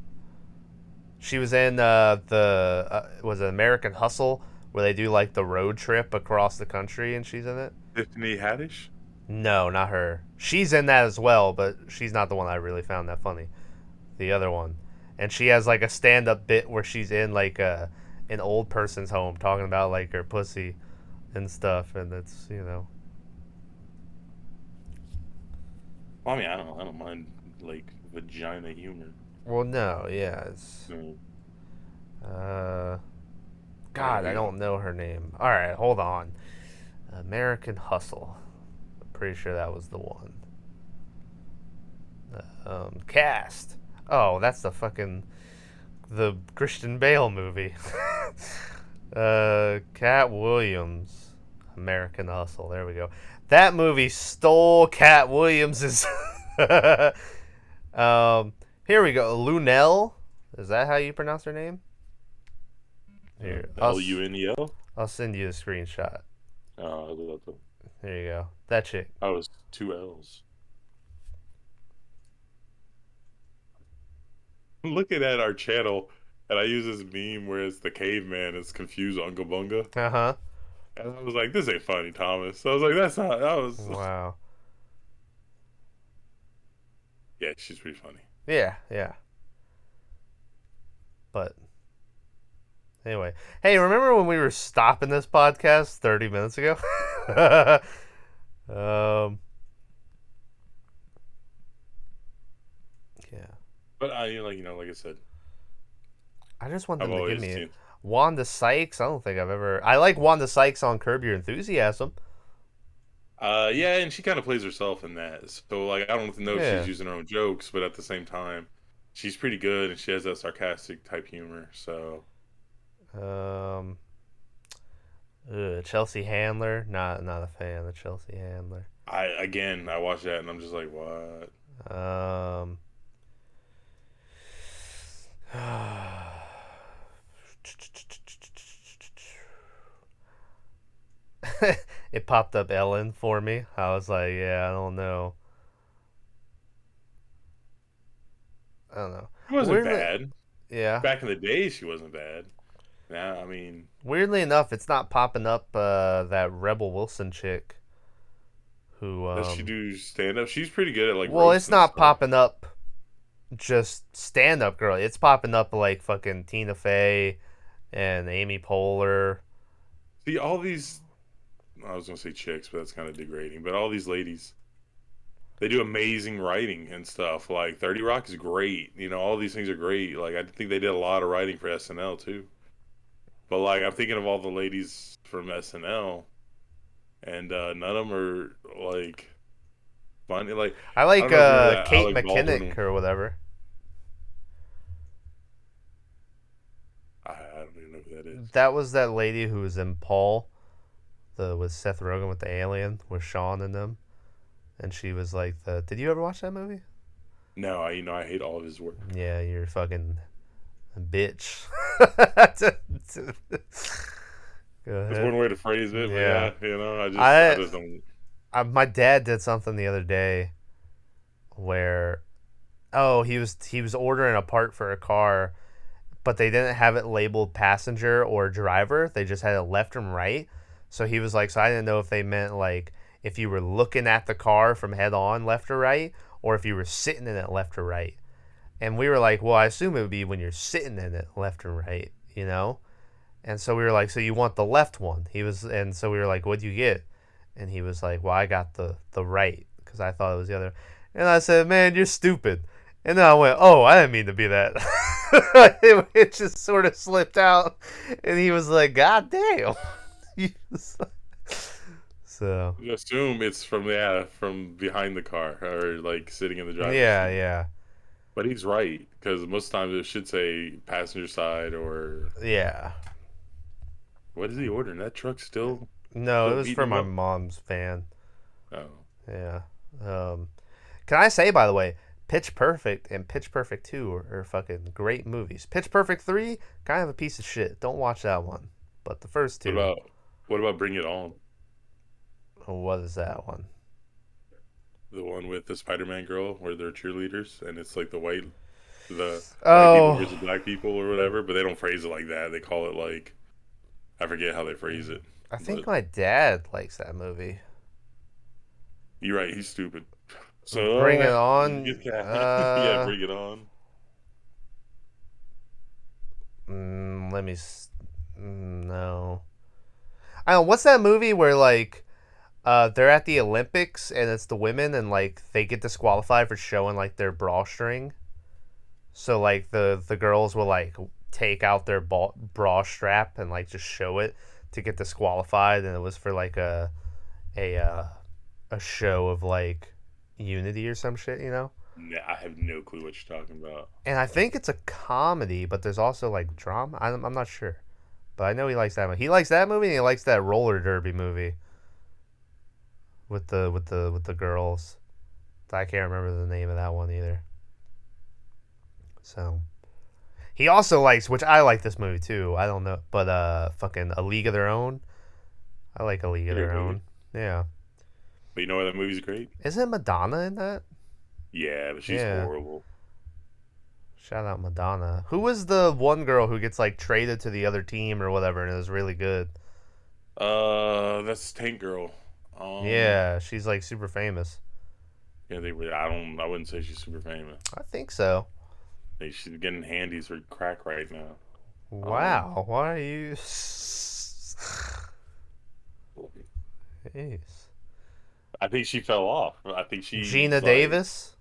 She was in was it American Hustle, where they do like the road trip across the country, and she's in it. Tiffany Haddish? No, not her. She's in that as well, but she's not the one I really found that funny. The other one. And she has like a stand-up bit where she's in like an old person's home talking about like her pussy and stuff, and it's, you know. Well, I mean, I don't mind like vagina humor. Well, no, yeah, it's. God, I don't know her name. All right, hold on. American Hustle. I'm pretty sure that was the one. Cast. Oh, that's the Christian Bale movie. Cat Williams, American Hustle. There we go. That movie stole Cat Williams's. Here we go. Lunel. Is that how you pronounce her name? Here, Lunel. I'll send you a screenshot. Oh, There you go. That chick. I was 2 L's. Looking at our channel, And I use this meme where it's the caveman is confused Unga Bunga. Uh-huh. And I was like, this ain't funny, Thomas. So I was like, that's not, that was, Wow. yeah, she's pretty funny. Yeah, yeah. But anyway. Hey, remember when we were stopping this podcast 30 minutes ago? um, yeah. But like I said, I just want I've them to give always me seen. Wanda Sykes. I don't think I've ever. I like Wanda Sykes on Curb Your Enthusiasm. Yeah, and she kind of plays herself in that. So like, I don't know if Yeah. she's using her own jokes, but at the same time, she's pretty good and she has that sarcastic type humor. So Um. Chelsea Handler. Not a fan of Chelsea Handler. I watch that and I'm just like, what? Um. It popped up Ellen for me. I was like, yeah, I don't know. I don't know. She wasn't Weirdly, bad. yeah. Back in the day, she wasn't bad. Now, I mean, Weirdly enough, it's not popping up that Rebel Wilson chick who does she do stand up? She's pretty good at like well, it's roast and not stuff. popping up just stand up girl. It's popping up like fucking Tina Fey and Amy Poehler. See, all these, I was gonna say chicks, but that's kind of degrading. But all these ladies, they do amazing writing and stuff. Like 30 Rock is great. All these things are great. Like I think they did a lot of writing for SNL too. But like I'm thinking of all the ladies from SNL, and none of them are like funny. Like I I like don't know if you remember that Kate Alec McKinnon Baldwin. or whatever. I don't even know who that is. That was that lady who was in Paul, the with Seth Rogen with the alien with Sean and them, and she was like the. Did you ever watch that movie? No, I hate all of his work. Yeah, you're fucking a bitch. Go That's ahead. one way to phrase it, but Yeah. yeah, I just don't. My dad did something the other day where he was ordering a part for a car, but they didn't have it labeled passenger or driver. They just had it left and right. So he was like, so I didn't know if they meant like if you were looking at the car from head on left or right, or if you were sitting in it left or right. And we were like, well, I assume it would be when you're sitting in it left and right, you know? And so we were like, so you want the left one? And so we were like, what'd you get? And he was like, well, I got the right because I thought it was the other. And I said, man, you're stupid. And then I went, oh, I didn't mean to be that. It just sort of slipped out. And he was like, God damn. So, You assume it's from behind the car or like sitting in the driver's yeah, seat. yeah, But he's right because most times it should say passenger side or yeah. what is he ordering? That truck No, it still was beating for him my up. mom's fan. Oh, Yeah. Can I say, by the way, Pitch Perfect and Pitch Perfect 2 are fucking great movies. Pitch Perfect 3, kind of a piece of shit. Don't watch that one. But the first what two, about what about Bring It On? what is that one? The one with the Spider-Man girl where they're cheerleaders and it's like the white people Oh, versus black people or whatever, but they don't phrase it like that. They call it like I forget how they phrase it. I think But my dad likes that movie. you're right, he's stupid. So Bring It you On. get that. Yeah, Bring It On. Let me. No. I don't know. What's that movie where like, they're at the Olympics and it's the women and like they get disqualified for showing like their bra string. So like the girls will like take out their bra strap and like just show it to get disqualified, and it was for like a uh, a show of like unity or some shit, you know. Nah, I have no clue what you're talking about. And I think it's a comedy, but there's also like drama. I'm not sure, but I know he likes that movie. He likes that movie, and he likes that roller derby movie with the girls. I can't remember the name of that one either. So he also likes, which I like this movie too. I don't know, but fucking A League of Their Own. I like A League of Great Their movie. Own. Yeah, But you know why that movie's great? isn't Madonna in that? Yeah, but she's Yeah, horrible. Shout out Madonna. Who was the one girl who gets like traded to the other team or whatever and is really good? That's Tank Girl. Yeah, she's like super famous. Yeah, I wouldn't say she's super famous. I think so. She's getting handies for crack right now. Wow, why are you? Jeez. I think she fell off. I think she. Gina Davis.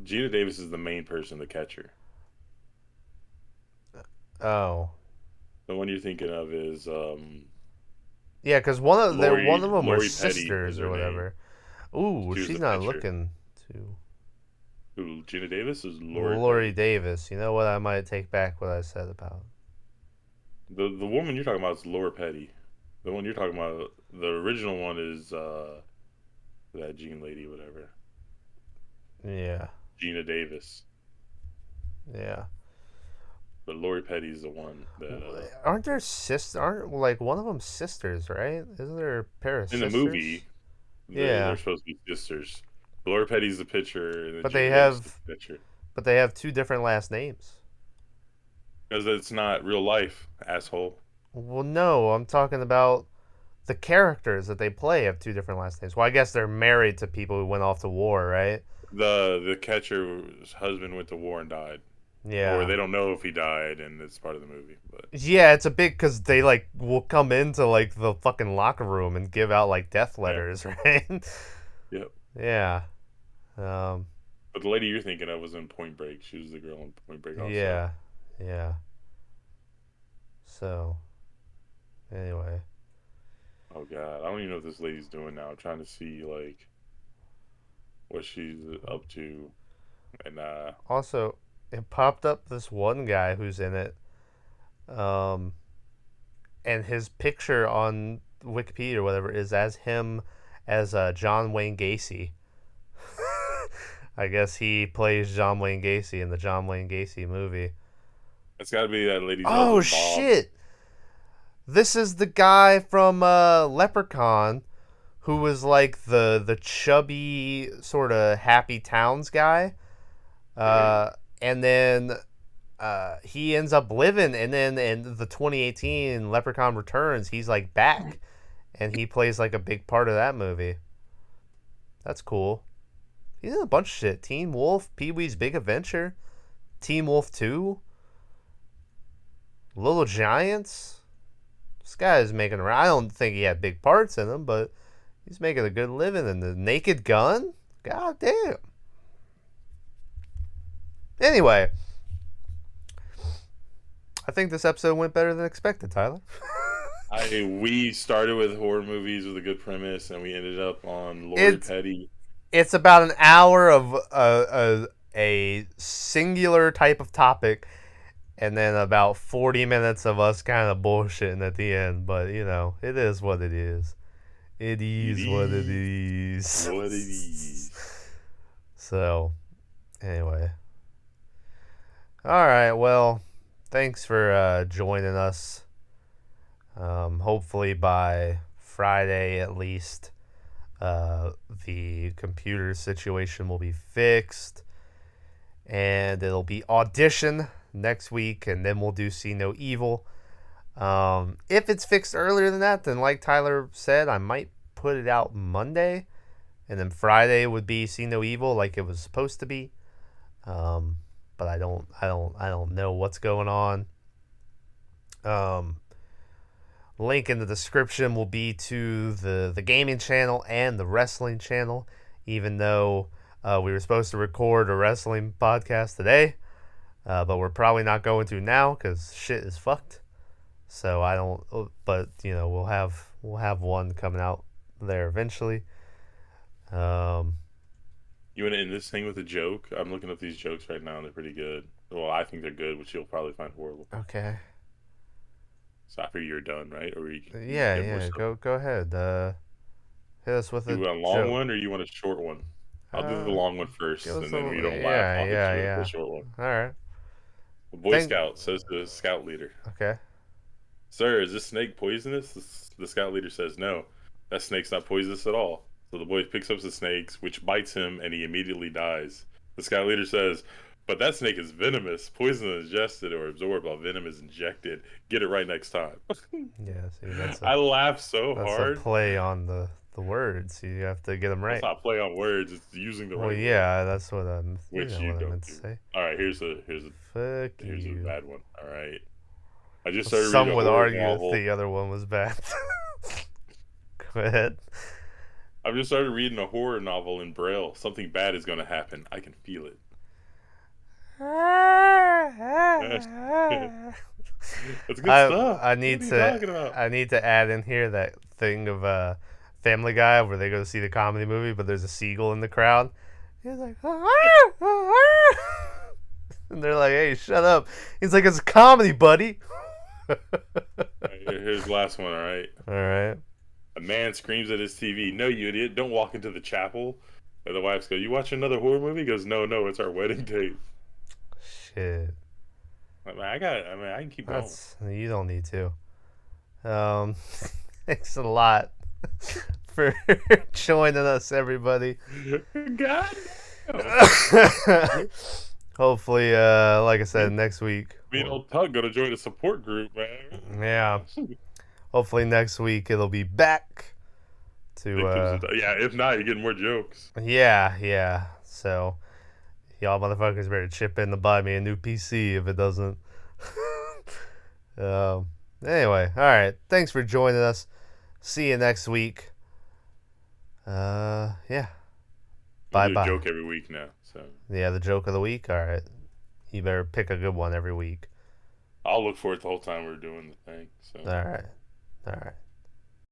Gina Davis is the main person, the catcher. Oh. The one you're thinking of is Yeah, because one of them were Lori sisters or whatever. Ooh, she's not looking too. Who, Gina Davis is Lori Davis. You know what? I might take back what I said about. The woman you're talking about is Laura Petty. The one you're talking about, the original one is that Jean lady, whatever. Yeah. Gina Davis. Yeah. But Lori Petty's the one that. Aren't there sisters? Aren't like one of them sisters, right? Isn't there a pair of sisters? In the movie, they're supposed to be sisters. Laura Petty's the pitcher, and but they have two different last names. Because it's not real life, asshole. Well, no, I'm talking about the characters that they play have two different last names. Well, I guess they're married to people who went off to war, right? The catcher's husband went to war and died. Yeah. Or they don't know if he died, and it's part of the movie. But yeah, it's a big because they like will come into like the fucking locker room and give out like death letters, right? Yep. Yeah. But the lady you're thinking of was in Point Break. She was the girl in Point Break also. Yeah. Yeah. So, anyway. Oh god, I don't even know what this lady's doing now. I'm trying to see like what she's up to, and also it popped up this one guy who's in it, and his picture on Wikipedia or whatever is as him as John Wayne Gacy. I guess he plays John Wayne Gacy in the John Wayne Gacy movie. It's got to be that lady's Oh husband, shit! This is the guy from Leprechaun, who was like the chubby sort of Happy Towns guy, and then he ends up living, and then in the 2018 Leprechaun Returns, he's like back, and he plays like a big part of that movie. That's cool. He's in a bunch of shit. Teen Wolf, Pee-wee's Big Adventure, Teen Wolf 2, Little Giants. This guy is making around. I don't think he had big parts in him, but he's making a good living. And the Naked Gun? God damn. Anyway, I think this episode went better than expected, Tyler. We started with horror movies with a good premise, and we ended up on Lori Petty. It's about an hour of a singular type of topic, and then about 40 minutes of us kind of bullshitting at the end. But, you know, it is what it is. It is what it is. What it is. So, anyway. All right, well, thanks for joining us. Hopefully by Friday at least, the computer situation will be fixed, and it'll be Audition next week, and then we'll do See No Evil. If it's fixed earlier than that, then like Tyler said, I might put it out Monday, and then Friday would be See No Evil like it was supposed to be. But I don't know what's going on. Link in the description will be to the gaming channel and the wrestling channel, even though we were supposed to record a wrestling podcast today, but we're probably not going to now because shit is fucked. So I don't, but you know, we'll have one coming out there eventually. You want to end this thing with a joke? I'm looking up these jokes right now, and they're pretty good. Well, I think they're good, which you'll probably find horrible. Okay. So after you're done, right? Or yeah. Go ahead. Hit us with a joke. You want a long joke. one, or you want a short one? I'll do the long one first, and then we don't laugh. I'll hit you with the short one. All right. A Boy Scout says to the scout leader, "Okay, sir, is this snake poisonous?" The scout leader says, "No, that snake's not poisonous at all." So the boy picks up the snakes, which bites him, and he immediately dies. The scout leader says, But that snake is venomous. Poison is ingested or absorbed while venom is injected. Get it right next time. Yeah, see, I laugh so that's hard. a play on the words. You have to get them right. It's not play on words. It's using the right. Well, yeah, that's what I'm. Which you know you what I don't meant to do. say. All right, here's a you. bad one. All right, I just started Some reading a would horror argue novel. that the other one was bad. Go ahead. I've just started reading a horror novel in Braille. Something bad is going to happen. I can feel it. That's good stuff. I need what are you talking about? I need to add in here that thing of Family Guy where they go to see the comedy movie, but there's a seagull in the crowd. He's like, and they're like, "Hey, shut up." He's like, "It's a comedy, buddy." Here's the last one. All right. All right. A man screams at his TV, "No, you idiot! Don't walk into the chapel." And the wife goes, "You watch another horror movie?" He goes, "No, it's our wedding date." Shit. I can keep going. You don't need to. Thanks a lot for joining us, everybody. God. Hopefully, like I said, next week. Me and old Tug gonna join a support group, man. Yeah. Hopefully next week it'll be back to. Yeah, if not, you're getting more jokes. Yeah. So, y'all motherfuckers better chip in to buy me a new PC if it doesn't. Anyway, all right. Thanks for joining us. See you next week. Yeah. Bye. Joke every week now. So yeah, the joke of the week. All right. You better pick a good one every week. I'll look for it the whole time we're doing the thing. So all right.